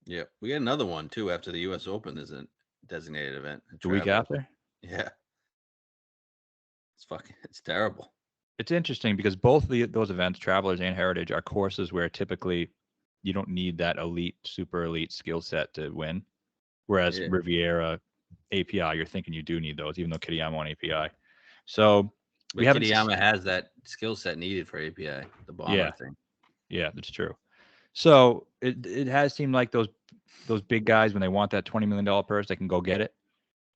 Yeah, we got another one too after the U.S. Open. There's a designated event. The week after? Yeah, it's terrible. It's interesting because both those events, Travelers and Heritage, are courses where typically you don't need that elite, super elite skill set to win. Whereas Riviera, API, you're thinking you do need those, even though Kitayama on API. So but Kitayama has that skill set needed for API, the bomber thing. Yeah, that's true. So it has seemed like those big guys, when they want that $20 million purse, they can go get it.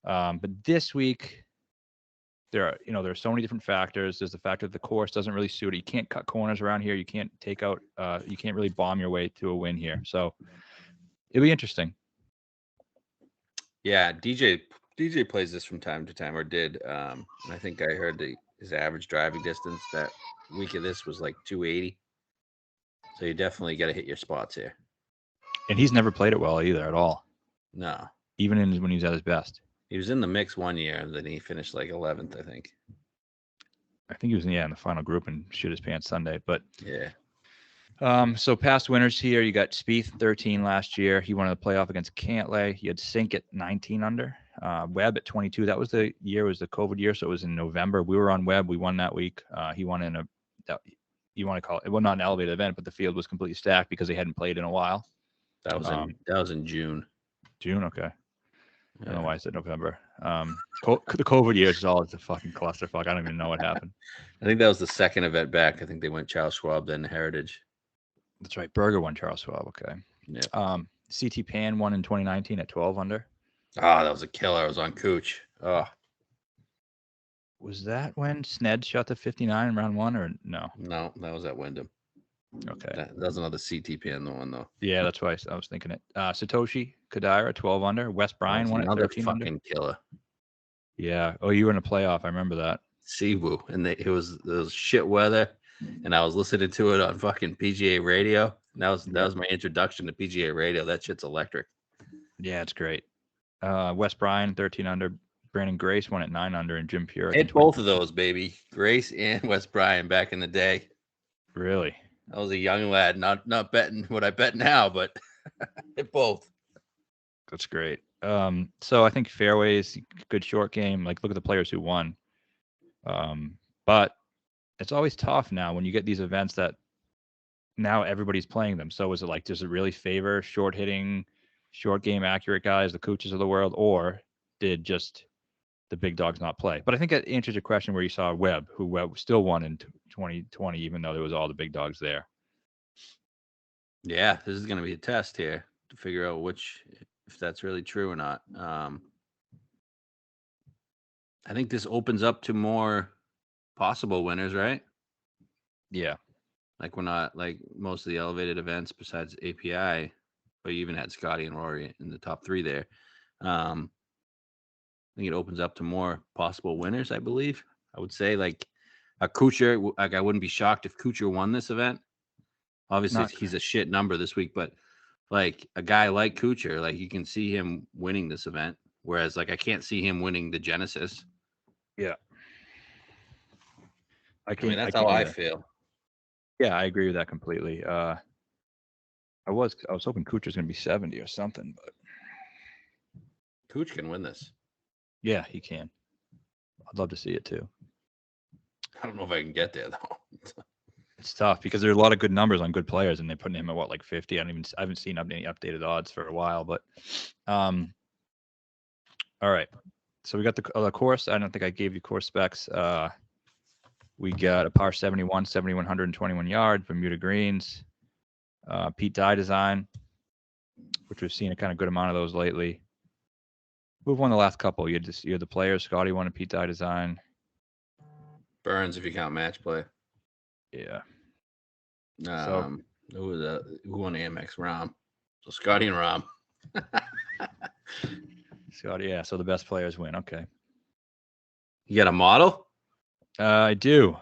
But this week, there are so many different factors. There's the factor that the course doesn't really suit it. You can't cut corners around here. You can't take out. You can't really bomb your way to a win here. So it'll be interesting. Yeah, DJ plays this from time to time, or did. And I think I heard his average driving distance that week of this was like 280. So you definitely got to hit your spots here. And he's never played it well either at all. No. Even when he's at his best. He was in the mix one year, and then he finished like 11th, I think. I think he was in the final group and shit his pants Sunday. But yeah. So past winners here, you got Spieth 13 last year. He won the playoff against Cantlay. He had Sink at 19 under. Webb at 22. That was the COVID year, so it was in November. We were on Webb. We won that week. He won in you want to call it, well, not an elevated event, but the field was completely stacked because they hadn't played in a while. That was in June. June, okay. I don't know why I said November. The COVID years is all a fucking clusterfuck. I don't even know what happened. I think that was the second event back. I think they went Charles Schwab, then Heritage. That's right. Berger won Charles Schwab. Okay. Yeah. CT Pan won in 2019 at 12 under. Oh, that was a killer. I was on Cooch. Oh. Was that when Sned shot to 59 in round one, or no? No, that was at Wyndham. Okay. That was another CT Pan, the one, though. Yeah, that's why I was thinking it. Satoshi Kodaira, 12 under. Wes Bryan won at 13 fucking under. Killer. Yeah. Oh, you were in a playoff. I remember that. Siwoo. And it was shit weather. And I was listening to it on fucking PGA radio. And that was my introduction to PGA radio. That shit's electric. Yeah, it's great. Wes Bryan, 13 under. Brandon Grace won at 9 under, and Jim Pure. Hit both of those, baby. Grace and Wes Bryan back in the day. Really? I was a young lad, not betting what I bet now, but hit both. That's great. So I think fairways, good short game. Like, look at the players who won. But it's always tough now when you get these events that now everybody's playing them. So is it like, does it really favor short hitting, short game accurate guys, the coaches of the world, or did just the big dogs not play? But I think that answers your question where you saw Webb still won in 2020, even though there was all the big dogs there. Yeah, this is going to be a test here to figure out if that's really true or not. I think this opens up to more possible winners, right? Yeah. Like, we're not like most of the elevated events besides API, but you even had Scotty and Rory in the top 3 there. I think it opens up to more possible winners, I believe. I would say like a Kuchar, like I wouldn't be shocked if Kuchar won this event. Obviously, he's a shit number this week, but like a guy like Kuchar, like you can see him winning this event. Whereas like I can't see him winning the Genesis. Yeah. That's how I feel. Yeah, I agree with that completely. I was hoping Kuchar's going to be 70 or something, but Kuch can win this. Yeah, he can. I'd love to see it too. I don't know if I can get there though. It's tough because there are a lot of good numbers on good players, and they're putting him at like 50. I haven't seen any updated odds for a while, but all right. So we got the course. I don't think I gave you course specs. We got a par 71, 7,121 yards, Bermuda greens, Pete Dye design, which we've seen a kind of good amount of those lately. Who've won the last couple? You had the players. Scotty won a Pete Dye design. Burns, if you count match play. Yeah. Who won the Amex? Rahm. So Scotty and Rahm. Scotty, yeah. So the best players win. Okay. You got a model? I do.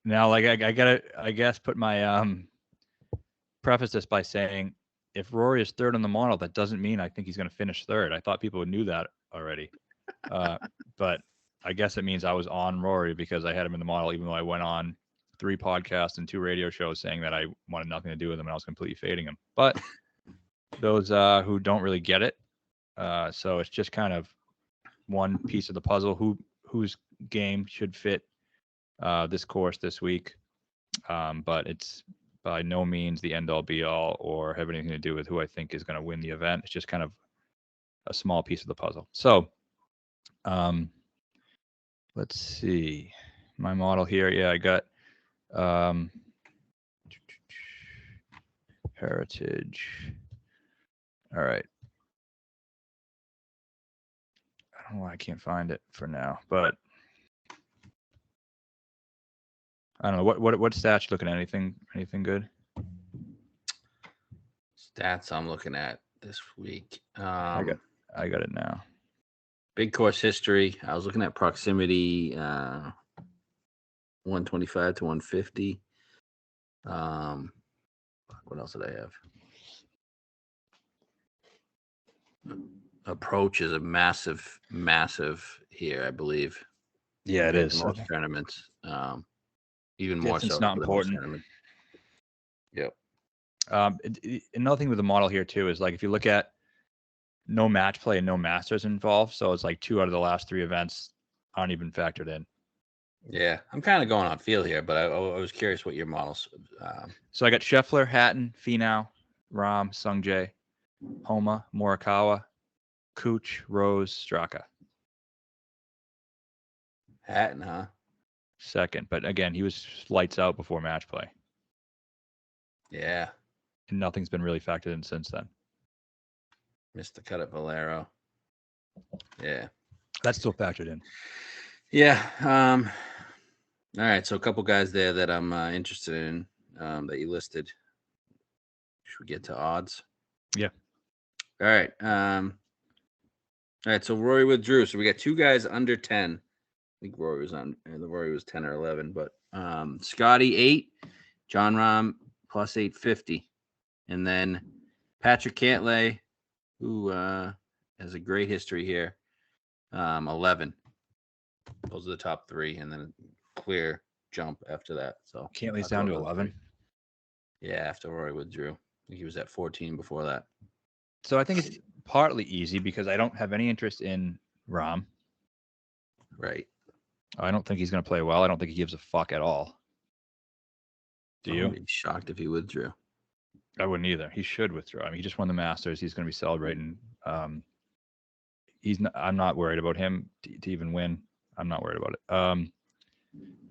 Now, like I gotta, I guess, put my preface this by saying, if Rory is third on the model, that doesn't mean I think he's going to finish third. I thought people knew that already. But I guess it means I was on Rory because I had him in the model, even though I went on 3 podcasts and 2 radio shows saying that I wanted nothing to do with him and I was completely fading him. But those who don't really get it, so it's just kind of one piece of the puzzle. Whose game should fit this course this week, but it's by no means the end all be all or have anything to do with who I think is going to win the event. It's just kind of a small piece of the puzzle. So let's see my model here. Yeah, I got Heritage. All right. I don't know why I can't find it for now, but I don't know what stats you looking at. Anything good? Stats I'm looking at this week. I got it now. Big course history. I was looking at proximity, 125 to 150. What else did I have? Approach is a massive here, I believe. Yeah, it is. Most tournaments. Even more so. It's not important. Yep. Another thing with the model here too is like if you look at no match play and no Masters involved, so it's like 2 out of the last 3 events aren't even factored in. Yeah, I'm kind of going on feel here, but I was curious what your models. So I got Scheffler, Hatton, Finau, Rahm, Sungjae, Homa, Morikawa, Cooch, Rose, Straka. Hatton, huh? Second, but again, he was lights out before match play. Yeah. And nothing's been really factored in since then. Missed the cut at Valero. Yeah. That's still factored in. Yeah. All right. So a couple guys there that I'm interested in that you listed. Should we get to odds? Yeah. All right. All right. So Rory withdrew. So we got 2 guys under 10. I think Rory was 10 or 11, but Scotty 8, John Rahm plus 850, and then Patrick Cantlay, who has a great history here, 11. Those are the top 3, and then a clear jump after that. So Cantlay's down to 11. Yeah, after Rory withdrew, I think he was at 14 before that. So I think it's partly easy because I don't have any interest in Rahm. Right. I don't think he's going to play well. I don't think he gives a fuck at all. Do you? I'd be shocked if he withdrew. I wouldn't either. He should withdraw. I mean, he just won the Masters. He's going to be celebrating. I'm not worried about him to even win. I'm not worried about it.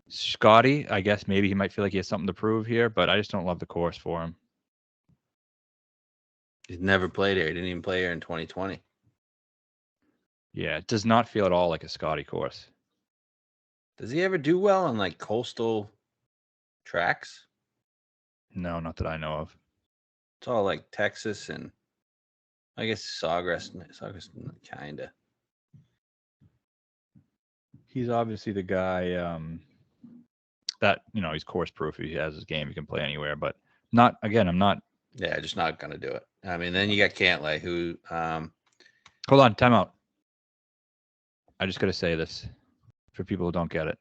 Scotty, I guess maybe he might feel like he has something to prove here, but I just don't love the course for him. He's never played here. He didn't even play here in 2020. Yeah, it does not feel at all like a Scotty course. Does he ever do well on like coastal tracks? No, not that I know of. It's all like Texas and I guess Sawgrass kind of. He's obviously the guy that, he's course proof. He has his game. He can play anywhere, but not, again, I'm not. Yeah, just not going to do it. I mean, then you got Cantlay who. Hold on, time out. I just got to say this for people who don't get it.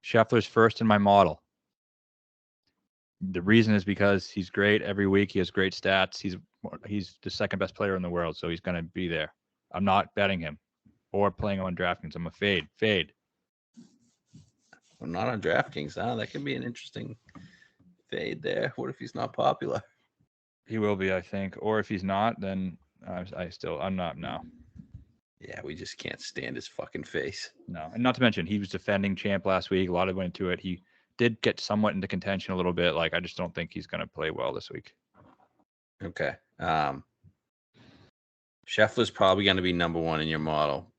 Scheffler's first in my model. The reason is because he's great every week. He has great stats. He's the second best player in the world, so he's going to be there. I'm not betting him or playing him on DraftKings. I'm a fade. Well, not on DraftKings, huh? That could be an interesting fade there. What if he's not popular? He will be, I think. Or if he's not, then I'm not now. Yeah, we just can't stand his fucking face. No, and not to mention he was defending champ last week. A lot of went into it. He did get somewhat into contention a little bit. Like I just don't think he's going to play well this week. Okay. Scheffler's probably going to be number 1 in your model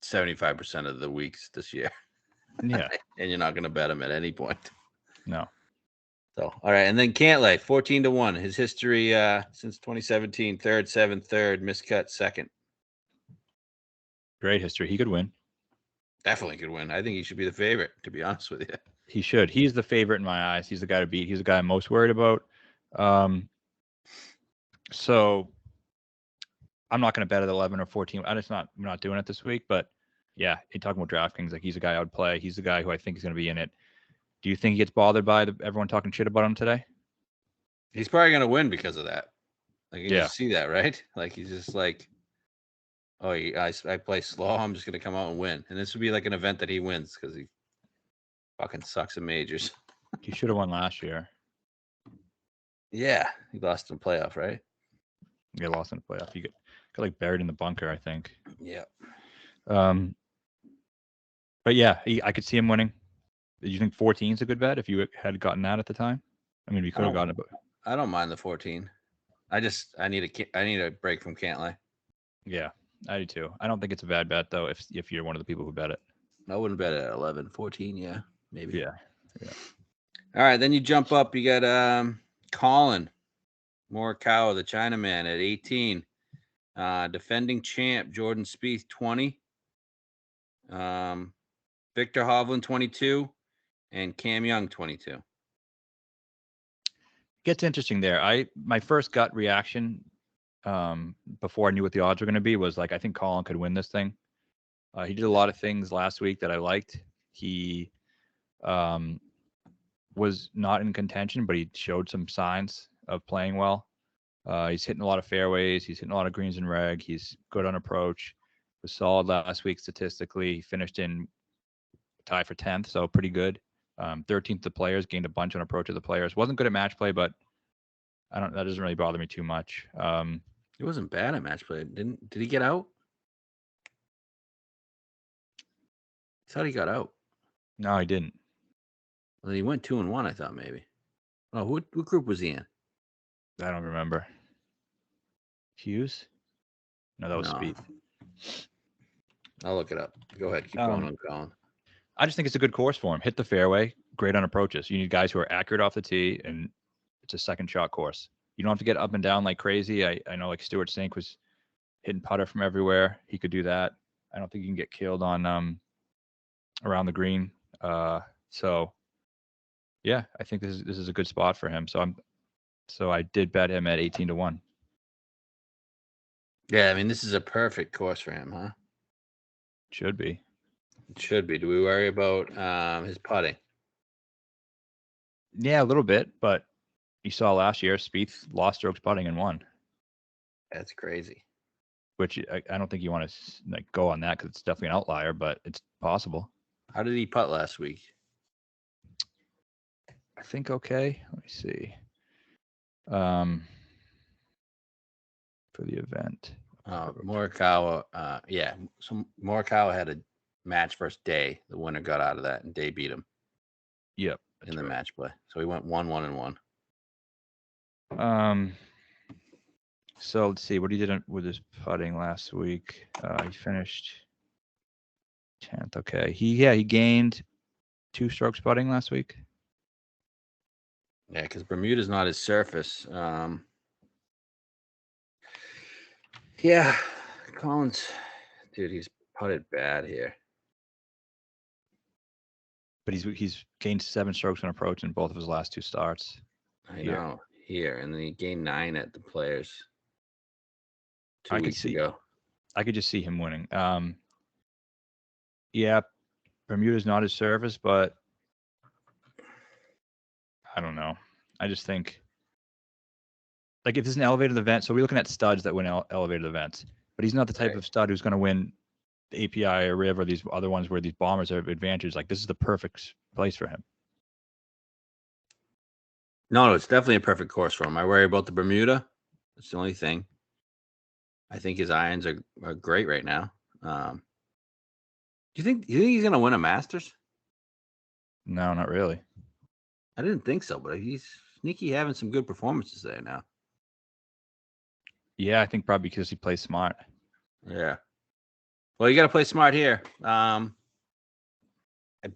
75% of the weeks this year. Yeah. And you're not going to bet him at any point. No. So, all right. And then Cantlay, 14-1. His history since 2017, 3rd, 7th, 3rd, miscut 2nd. Great history. He could win. Definitely could win. I think he should be the favorite, to be honest with you. He should. He's the favorite in my eyes. He's the guy to beat. He's the guy I'm most worried about. So I'm not going to bet at 11 or 14. I'm not doing it this week. But yeah, you're talking about DraftKings. Like he's a guy I would play. He's the guy who I think is going to be in it Do you think he gets bothered by everyone talking shit about him today? He's probably gonna win because of that. Like you Yeah. just see that, right? Like he's just like, oh, I play slow. I'm just gonna come out and win. And this would be like an event that he wins because he fucking sucks at majors. He should have won last year. Yeah, he lost in the playoff, right? He got lost in the playoff. He got like buried in the bunker, I think. Yeah. But yeah, I could see him winning. Do you think 14 is a good bet if you had gotten that at the time? I mean, we could have gotten it, but I don't mind the 14. I need a break from Cantlay. yeah, I do too. I don't think it's a bad bet though if you're one of the people who bet it. I wouldn't bet it at 11, 14, yeah, maybe. Yeah. All right, then you jump up. You got Colin Morikawa, the Chinaman, at 18. Defending champ Jordan Spieth, 20. Victor Hovland, 22, and Cam Young, 22. Gets interesting there. My first gut reaction before I knew what the odds were going to be was like, I think Colin could win this thing. He did a lot of things last week that I liked. He was not in contention, but he showed some signs of playing well. He's hitting a lot of fairways. He's hitting a lot of greens and reg. He's good on approach. Was solid last week statistically. He finished in tie for 10th, so pretty good. 13th to players, gained a bunch on approach of the players. Wasn't good at match play, but that doesn't really bother me too much. It wasn't bad at match play. Did he get out? I thought he got out. No, he didn't. Well, he went 2-1. I thought maybe. Oh, what group was he in? I don't remember. Hughes? No, that was Spieth. I'll look it up. Go ahead. Keep going on Colin. I just think it's a good course for him. Hit the fairway, great on approaches. You need guys who are accurate off the tee, and it's a second shot course. You don't have to get up and down like crazy. I know like Stuart Sink was hitting putter from everywhere. He could do that. I don't think you can get killed on around the green. So yeah, I think this is a good spot for him. So I did bet him at 18-1. Yeah, I mean this is a perfect course for him, huh? Should be. It should be. Do we worry about his putting? Yeah, a little bit, but you saw last year Spieth lost strokes putting and won. That's crazy. Which I don't think you want to like go on that because it's definitely an outlier, but it's possible. How did he putt last week? I think okay. Let me see. For the event. Morikawa. Yeah. So Morikawa had a match first day. The winner got out of that, and Day beat him. Yep. In the match play. So he went 1-1-1. So let's see what he did with his putting last week. He finished 10th. Okay. He gained 2 strokes putting last week. Yeah, because Bermuda's not his surface. Yeah, Collins, dude, he's putted bad here. But he's gained 7 strokes on approach in both of his last 2 starts. I know here, and then he gained 9 at the Players 2 weeks ago. I could just see him winning. Yeah, Bermuda's not his surface, but I don't know. I just think like if it's an elevated event, so we're looking at studs that win elevated events, but he's not the type of stud who's going to win the API or Riv or these other ones where these bombers have advantage. Like this is the perfect place for him. No, it's definitely a perfect course for him. I worry about the Bermuda. That's the only thing. I think his irons are great right now. Do you think he's going to win a Masters? No, not really. I didn't think so, but he's sneaky having some good performances there now. Yeah, I think probably because he plays smart. Yeah. Well, you got to play smart here. I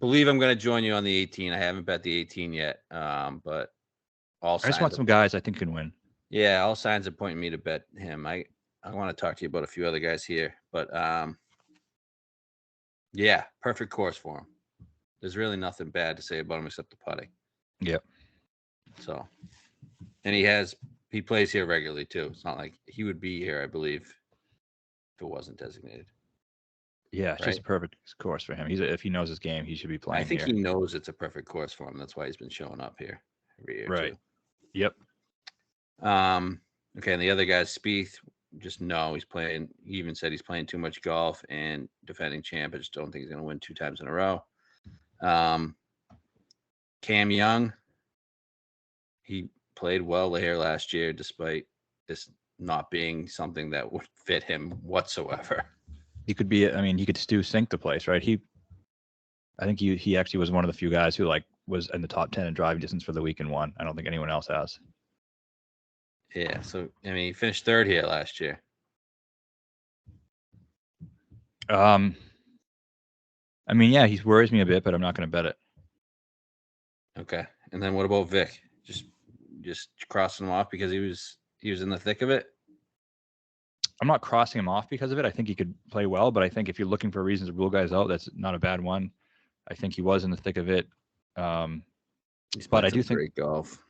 believe I'm going to join you on the 18. I haven't bet the 18 yet, but I just want some guys I think can win. Yeah, all signs are pointing me to bet him. I want to talk to you about a few other guys here, but yeah, perfect course for him. There's really nothing bad to say about him except the putting. Yep. So, and he plays here regularly too. It's not like he would be here, I believe, if it wasn't designated. Yeah, it's right? just a perfect course for him. If he knows his game, he should be I playing think here. he knows it's a perfect course for him. That's why he's been showing up here every year Right. too. Yep. Okay, and the other guy's Spieth. Just no, he's playing. He even said he's playing too much golf and defending champ. I just don't think he's going to win 2 times in a row. Cam Young, he played well here last year, despite this not being something that would fit him whatsoever. He could be. I mean, he could sink the place, right? I think he actually was one of the few guys who like was in the top 10 in driving distance for the week and won. I don't think anyone else has. Yeah, so I mean, he finished 3rd here last year. I mean, yeah, he worries me a bit, but I'm not going to bet it. Okay, and then what about Vic? Just crossing him off because he was in the thick of it. I'm not crossing him off because of it. I think he could play well, but I think if you're looking for reasons to rule guys out, that's not a bad one. I think he was in the thick of it. But I do think great golf.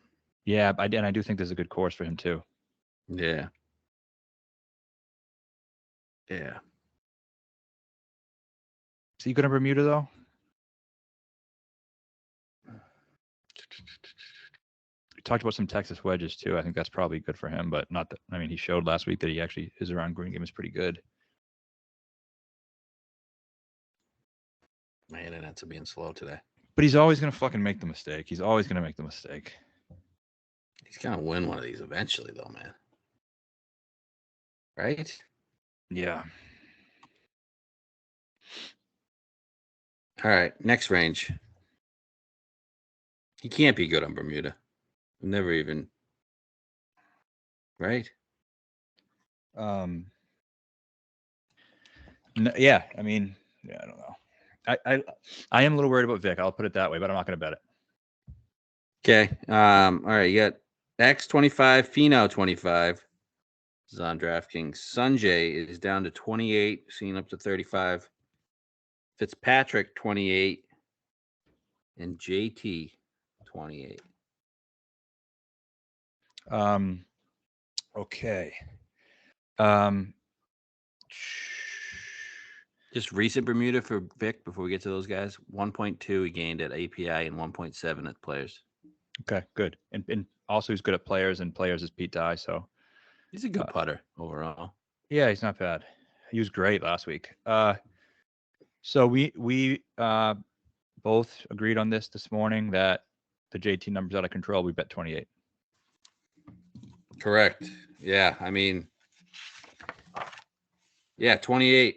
Yeah, I do think there's a good course for him too. Yeah. Yeah. Is he good in Bermuda though? We talked about some Texas wedges too. I think that's probably good for him, but not that. I mean, he showed last week that he actually his around green game is pretty good. My internet's being slow today. But he's always gonna fucking make the mistake. He's always gonna make the mistake. He's gonna win one of these eventually, though, man. Right? Yeah. All right, next range. He can't be good on Bermuda. Never even. Right? No, yeah. I mean, yeah. I don't know. I am a little worried about Vic. I'll put it that way, but I'm not gonna bet it. Okay. All right. You got X25, Finau 25. This is on DraftKings. Sanjay is down to 28, seen up to 35. Fitzpatrick 28, and JT 28. Okay. Just recent Bermuda for Vic before we get to those guys. 1.2 he gained at API and 1.7 at players. Okay, good. And also he's good at players, and players is Pete Dye, so he's a good putter overall. Yeah, he's not bad. He was great last week. So we both agreed on this morning that the JT number's out of control. We bet 28. Correct. Yeah, I mean, yeah, 28.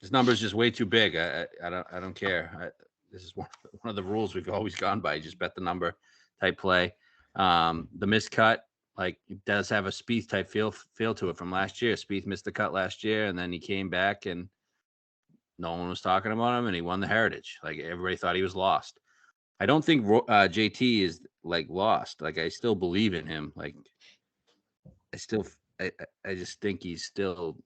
This number is just way too big. I don't care. This is one of the rules we've always gone by. Just bet the number type play. The miscut, like, it does have a Spieth type feel to it from last year. Spieth missed the cut last year, and then he came back, and no one was talking about him, and he won the Heritage. Like, everybody thought he was lost. I don't think JT is like lost. Like, I still believe in him. Like, I just think he's still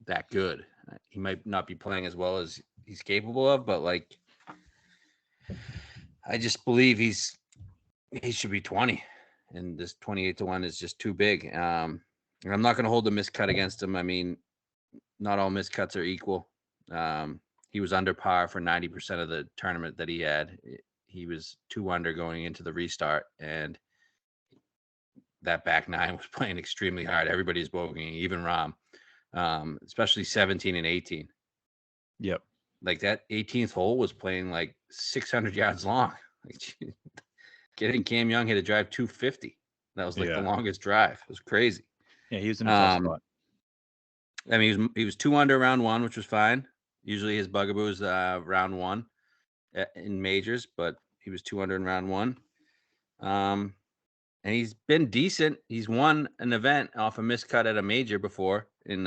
that good. He might not be playing as well as he's capable of, but like, I just believe he should be 20, and this 28-1 is just too big. And I'm not going to hold the miscut against him. I mean, not all miscuts are equal. He was under par for 90% of the tournament that he had. He was 2 under going into the restart, and that back nine was playing extremely hard. Everybody's bogeying, even Rahm, especially 17 and 18. Yep. Like, that 18th hole was playing like 600 yards long. Like, getting Cam Young hit a drive 250. That was like the longest drive. It was crazy. Yeah, he was in a tough spot. I mean, he was 2 under round 1, which was fine. Usually his bugaboo is round 1 in majors, but he was 2 under in round 1. And he's been decent. He's won an event off a miscut at a major before. In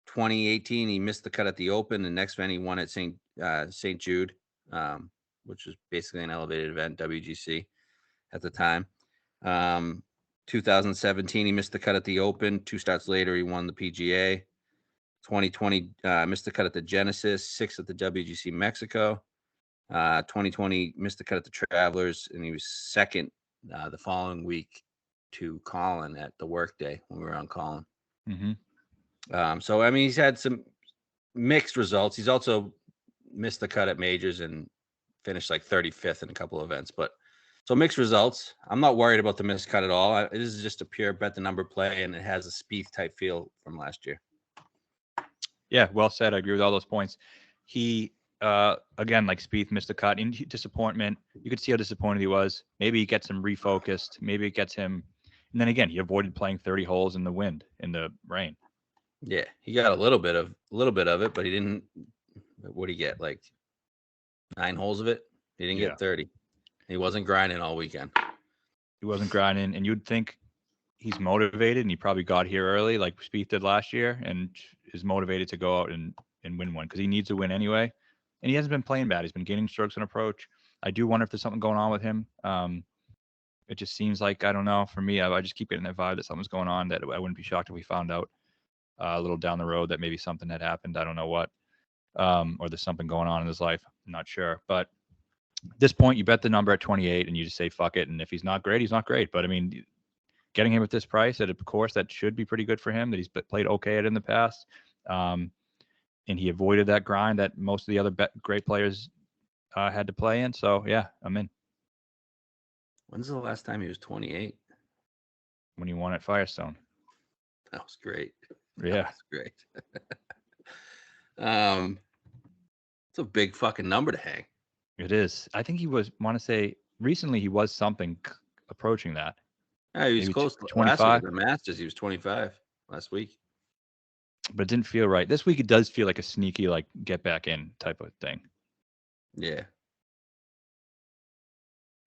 2018, he missed the cut at the Open. The next event he won at St. Jude, which was basically an elevated event, WGC at the time. 2017, he missed the cut at the Open. 2 starts later, he won the PGA. 2020, missed the cut at the Genesis, 6th at the WGC Mexico. 2020, missed the cut at the Travelers, and he was 2nd the following week to Colin at the Workday when we were on Colin. Mm-hmm. So, I mean, he's had some mixed results. He's also missed the cut at majors and finished like 35th in a couple of events, but so mixed results. I'm not worried about the missed cut at all. It is just a pure bet the number play, and it has a Spieth type feel from last year. Yeah, well said. I agree with all those points. He, again, like Spieth, missed the cut. In disappointment, you could see how disappointed he was. Maybe he gets him refocused. Maybe it gets him. And then again, he avoided playing 30 holes in the wind, in the rain. Yeah, he got a little bit of it, but he didn't. What did he get? Like 9 holes of it. He didn't get 30. He wasn't grinding all weekend. He wasn't grinding, and you'd think he's motivated, and he probably got here early, like Spieth did last year, and is motivated to go out and win one because he needs to win anyway. And he hasn't been playing bad. He's been gaining strokes on approach. I do wonder if there's something going on with him. It just seems like, I don't know. For me, I just keep getting that vibe that something's going on. That I wouldn't be shocked if we found out a little down the road that maybe something had happened. I don't know what, or there's something going on in his life. I'm not sure, but at this point, you bet the number at 28, and you just say fuck it. And if he's not great, he's not great. But I mean, getting him at this price at a course that should be pretty good for him, that he's played okay at in the past, and he avoided that grind that most of the other great players had to play in. So yeah, I'm in. When's the last time he was 28? When he won at Firestone. That was great. Yeah, that's great. It's a big fucking number to hang. It is. I think he was. Want to say recently he was something approaching that. Yeah, he was close to 25. The Masters, he was 25 last week. But it didn't feel right. This week it does feel like a sneaky, like get back in type of thing. Yeah.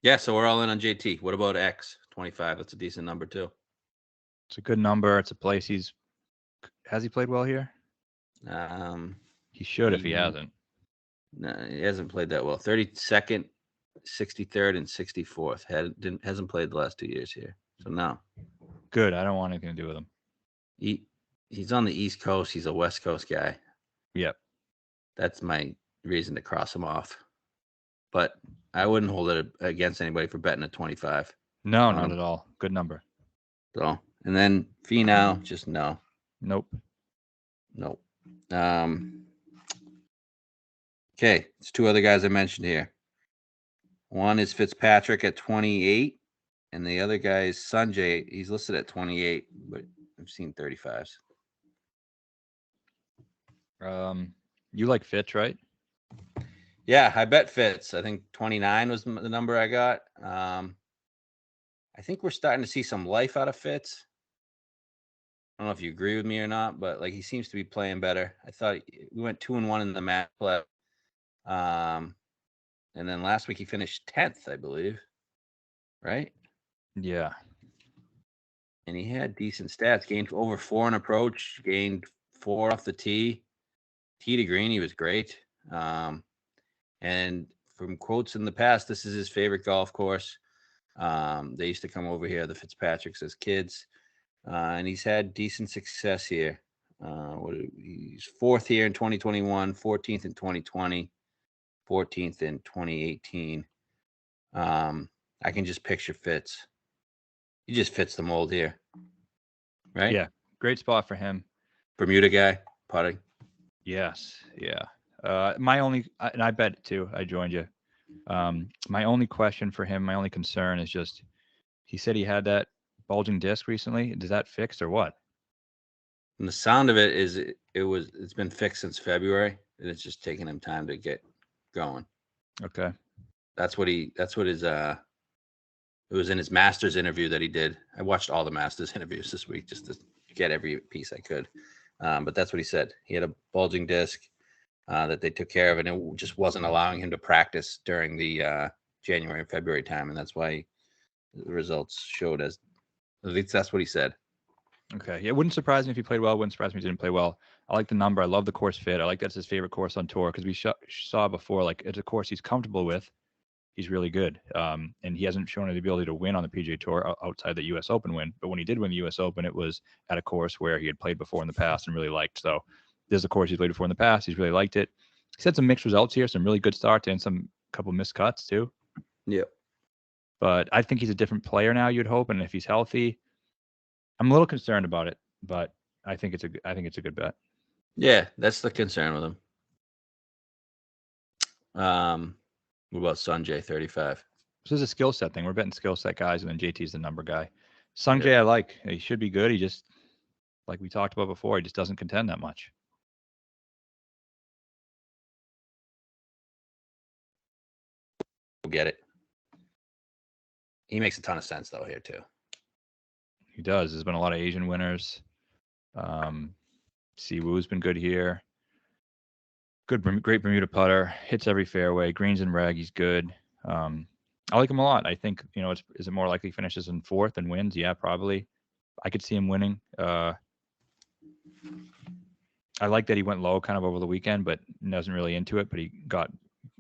Yeah, so we're all in on JT. What about X 25? That's a decent number too. It's a good number. It's a place has he played well here? He should if he hasn't. No, he hasn't played that well. 32nd, 63rd, and 64th. Hasn't played the last 2 years here. So no. Good. I don't want anything to do with him. He's on the East Coast. He's a West Coast guy. Yep. That's my reason to cross him off. But I wouldn't hold it against anybody for betting at 25. No, not at all. Good number. So, and then Finau, just no. Nope. Okay, it's 2 other guys I mentioned here. One is Fitzpatrick at 28, and the other guy is Sanjay. He's listed at 28, but I've seen 35s. You like Fitz, right? Yeah, I bet Fitz. I think 29 was the number I got. I think we're starting to see some life out of Fitz. I don't know if you agree with me or not, but like he seems to be playing better. I thought we went 2-1 in the match play. And then last week he finished 10th, I believe. Right? Yeah. And he had decent stats. Gained over 4 in approach, gained 4 off the tee. Tee to green, he was great. And from quotes in the past, this is his favorite golf course. They used to come over here, the Fitzpatricks, as kids. And he's had decent success here. He's 4th here in 2021, 14th in 2020, 14th in 2018. I can just picture Fitz. He just fits the mold here. Right? Yeah. Great spot for him. Bermuda guy, putting. Yes. Yeah. And I bet too. I joined you. My only question for him, my only concern is just, he said he had that bulging disc recently. Is that fixed or what? And the sound of it is it's been fixed since February, and it's just taking him time to get going. Okay. That's what his it was in his Masters interview that he did. I watched all the Masters interviews this week just to get every piece I could. But that's what he said. He had a bulging disc that they took care of, and it just wasn't allowing him to practice during the January and February time, and that's why the results showed as. At least that's what he said. Okay. Yeah, it wouldn't surprise me if he played well. It wouldn't surprise me if he didn't play well. I like the number. I love the course fit. I like that's his favorite course on tour because we saw before, like it's a course he's comfortable with. He's really good. And he hasn't shown the ability to win on the PGA Tour outside the U.S. Open win. But when he did win the U.S. Open, it was at a course where he had played before in the past and really liked. So there's a course he's played before in the past. He's really liked it. He's had some mixed results here, some really good starts and some couple missed cuts too. Yeah. But I think he's a different player now, you'd hope. And if he's healthy, I'm a little concerned about it, but I think it's a good bet. Yeah, that's the concern with him. What about Sanjay 35? This is a skill set thing. We're betting skill set guys, and then JT's the number guy. Sungjae, Yeah. I like. He should be good. He just, like we talked about before, he just doesn't contend that much. We'll get it. He makes a ton of sense though here too. He does. There's been a lot of Asian winners. Siwoo's been good here. Great Bermuda putter. Hits every fairway. Greens and reg. He's good. I like him a lot. I think, is it more likely he finishes in fourth and wins? Yeah, probably. I could see him winning. I like that he went low kind of over the weekend, but wasn't really into it, but he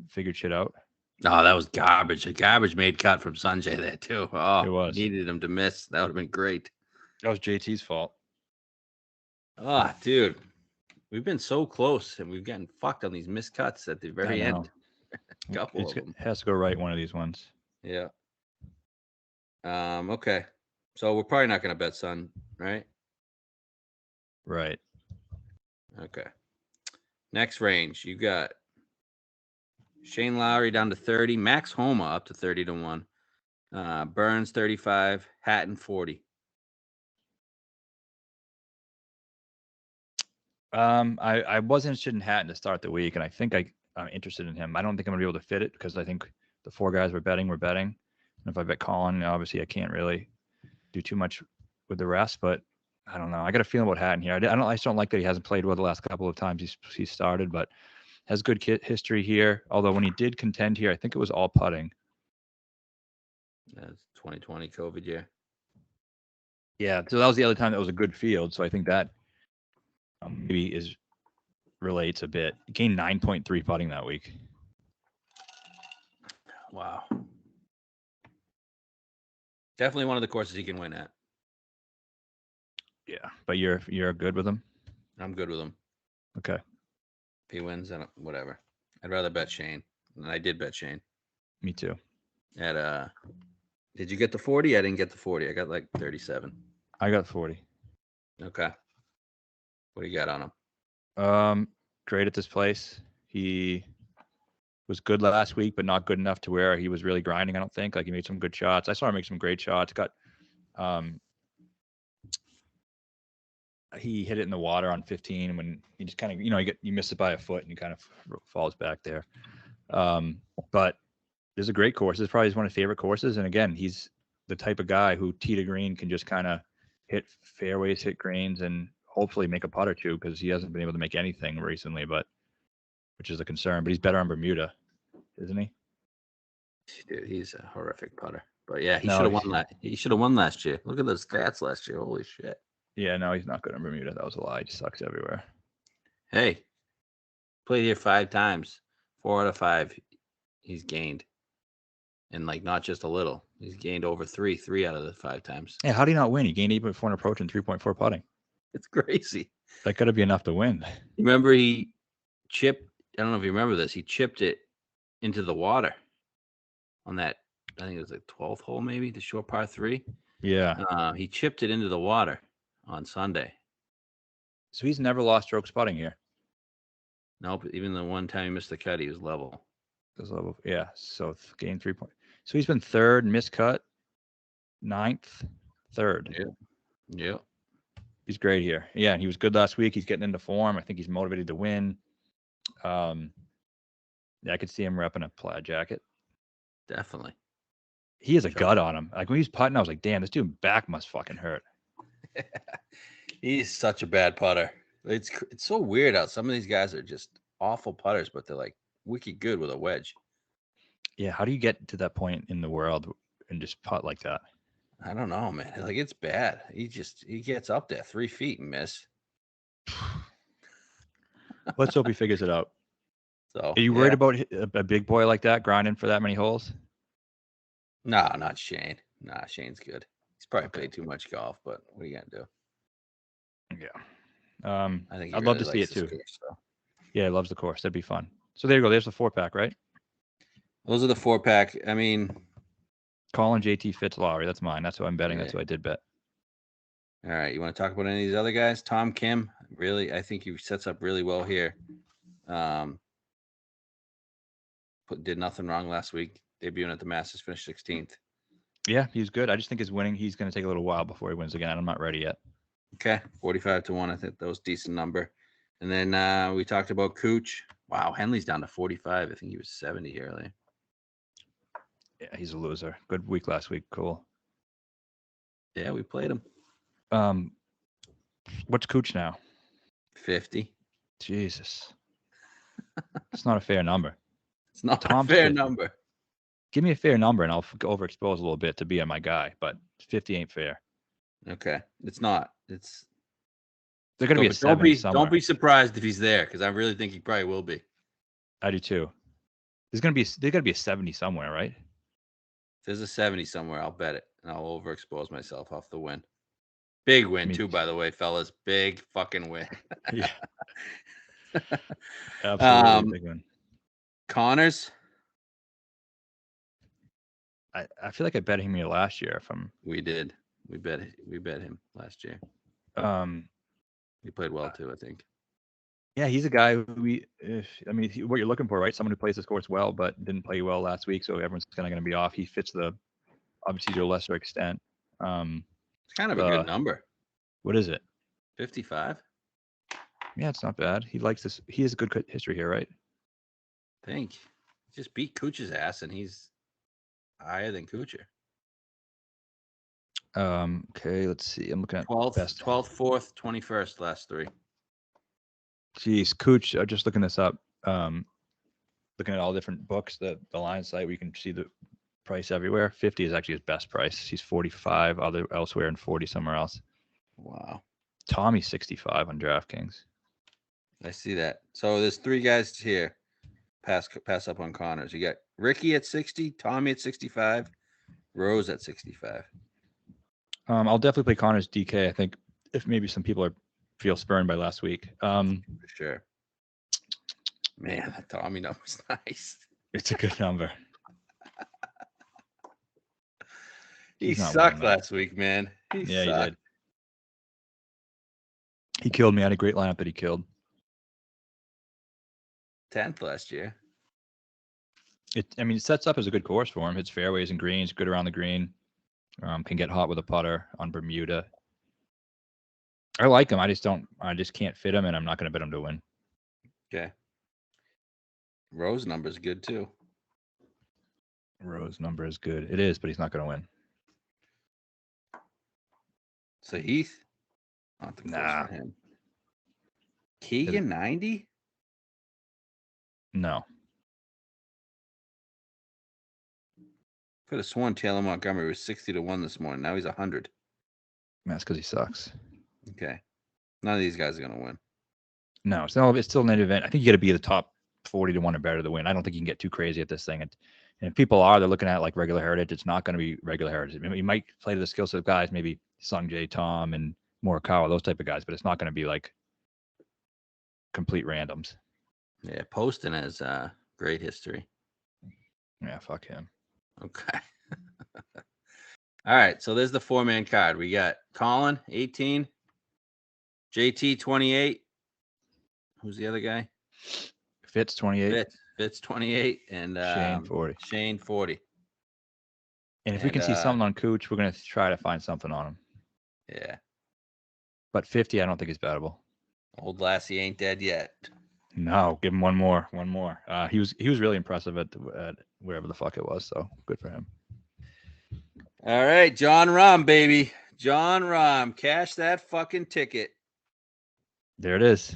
figured shit out. Oh, that was garbage. A garbage made cut from Sanjay there too. Oh, It was. Needed him to miss. That would have been great. That was JT's fault. Oh, dude. We've been so close and we've gotten fucked on these missed cuts at the very end. A couple of them. It has to go right one of these ones. Yeah. Okay. So we're probably not going to bet Sun, right? Right. Okay. Next range, you got Shane Lowry down to 30, Max Homa up to 30 to 1, Burns 35, Hatton 40. I was interested in Hatton to start the week, and I think I'm interested in him. I don't think I'm gonna be able to fit it because I think the four guys we're betting. And if I bet Colin, obviously I can't really do too much with the rest, but I don't know. I got a feeling about Hatton here. I just don't like that he hasn't played well the last couple of times he's started, but has good history here. Although when he did contend here, I think it was all putting. That's 2020 COVID year. Yeah, so that was the other time that was a good field. So I think that maybe relates a bit. He gained 9.3 putting that week. Wow. Definitely one of the courses he can win at. Yeah, but you're good with him? I'm good with him. Okay. If he wins, then whatever. I'd rather bet Shane. And I did bet Shane. Me too. Did you get the 40? I didn't get the 40. I got like 37. I got 40. Okay. What do you got on him? Great at this place. He was good last week, but not good enough to where he was really grinding. I don't think. Like he made some good shots. I saw him make some great shots. He hit it in the water on 15 when he just kind of, you miss it by a foot and he kind of falls back there. But there's a great course. It's probably one of his favorite courses. And again, he's the type of guy who tee to green can just kind of hit fairways, hit greens, and hopefully make a putt or two because he hasn't been able to make anything recently, which is a concern. But he's better on Bermuda, isn't he? Dude, he's a horrific putter. But yeah, he should have won that. He should have won last year. Look at those stats last year. Holy shit. Yeah, no, he's not good on Bermuda. That was a lie. He sucks everywhere. Hey, played here 5 times. 4 out of 5 he's gained. And like not just a little. He's gained over 3 out of the 5 times. Yeah, how do you not win? He gained 8.4 in approach and 3.4 putting. It's crazy. That got to be enough to win. Remember he chipped, I don't know if you remember this, he chipped it into the water on that, I think it was the 12th hole maybe, the short par 3. Yeah. He chipped it into the water on Sunday. So he's never lost strokes putting here. Nope, even the one time he missed the cut, he was level. Yeah, so gained 3 points. So he's been third, miscut, 9th, third. Yeah. He's great here. Yeah, and he was good last week. He's getting into form. I think he's motivated to win. Yeah, I could see him repping a plaid jacket. Definitely. He has a gut on him. Like when he's putting, I was like, damn, this dude back must fucking hurt. He's such a bad putter. It's so weird how some of these guys are just awful putters, but they're like wicked good with a wedge. Yeah, how do you get to that point in the world and just putt like that? I don't know, man. Like it's bad. He gets up there 3 feet and miss. Let's hope he figures it out. So, are you worried about a big boy like that grinding for that many holes? No, not Shane. Nah, Shane's good. He's probably played too much golf, but what are you gonna do? Yeah. I think I'd love to see it too. Course, so. Yeah, he loves the course. That'd be fun. So there you go. There's the 4-pack, right? Those are the 4-pack. I mean, Colin, JT, Fitz, Lowry. That's mine. That's what I'm betting. Okay. That's what I did bet. All right. You want to talk about any of these other guys? Tom Kim Really, I think he sets up really well here. Did nothing wrong last week. Debuting at the Masters, finished 16th. Yeah, he's good. I just think his winning, he's going to take a little while before he wins again. I'm not ready yet. Okay, 45-1. I think that was a decent number. And then we talked about Cooch. Wow, Henley's down to 45. I think he was 70 earlier. Yeah, he's a loser. Good week last week. Cool. Yeah, we played him. What's Cooch now? 50. Jesus. It's not a fair number. It's not a fair number. Give me a fair number and I'll overexpose a little bit to be my guy, but 50 ain't fair. Okay. It's not. It's They're going to be a 70 somewhere. Don't be surprised if he's there, because I really think he probably will be. I do too. They're going to be a 70 somewhere, right? If there's a 70 somewhere, I'll bet it. And I'll overexpose myself off the win. Big win, too, by the way, fellas. Big fucking win. Yeah. Absolutely big win. Connors? I feel like I bet him here last year. We did. We bet him last year. He played well too, I think. Yeah, he's a guy who what you're looking for, right? Someone who plays the course well, but didn't play well last week, so everyone's kind of going to be off. He fits obviously to a lesser extent. It's kind of a good number. What is it? 55. Yeah, it's not bad. He likes this. He has a good history here, right? I think. Just beat Cooch's ass, and he's higher than Kuchar. Okay, let's see. I'm looking at 12th, best. 12th, 4th, 21st, last three. Jeez, Cooch, just looking this up. Looking at all different books, the line site where you can see the price everywhere. 50 is actually his best price. He's 45 elsewhere and 40 somewhere else. Wow. Tommy's 65 on DraftKings. I see that. So there's three guys here. Pass up on Connors. You got Ricky at 60, Tommy at 65, Rose at 65. I'll definitely play Connors DK. I think if maybe some people feel spurned by last week. For sure. Man, that Tommy number's nice. It's a good number. He sucked last week, man. He did. He killed me. I had a great lineup that he killed. 10th last year. It sets up as a good course for him. Hits fairways and greens, good around the green. Can get hot with a putter on Bermuda. I like him. I just can't fit him, and I'm not going to bet him to win. Okay. Rose number is good too. Rose number is good. It is, but he's not going to win. So Heath? Nah. For him. Keegan 90? No. Could have sworn Taylor Montgomery was 60-1 this morning. Now he's 100. That's because he sucks. Okay. None of these guys are going to win. No, it's still an event. I think you got to be the top 40-1 or better to win. I don't think you can get too crazy at this thing. And if people they're looking at like regular heritage. It's not going to be regular heritage. I mean, you might play to the skill set of guys, maybe Sungjae, Tom, and Morikawa, those type of guys, but it's not going to be like complete randoms. Yeah, Poston has great history. Yeah, fuck him. Okay. All right, so there's the four-man card. We got Colin, 18, JT, 28. Who's the other guy? Fitz, 28. Fitz, 28, and Shane, 40. Shane, 40. And if we can see something on Cooch, we're going to try to find something on him. Yeah. But 50, I don't think he's bettable. Old Lassie ain't dead yet. No, give him one more. He was really impressive at wherever the fuck it was, so good for him. All right, John Rahm, baby. John Rahm, cash that fucking ticket. There it is.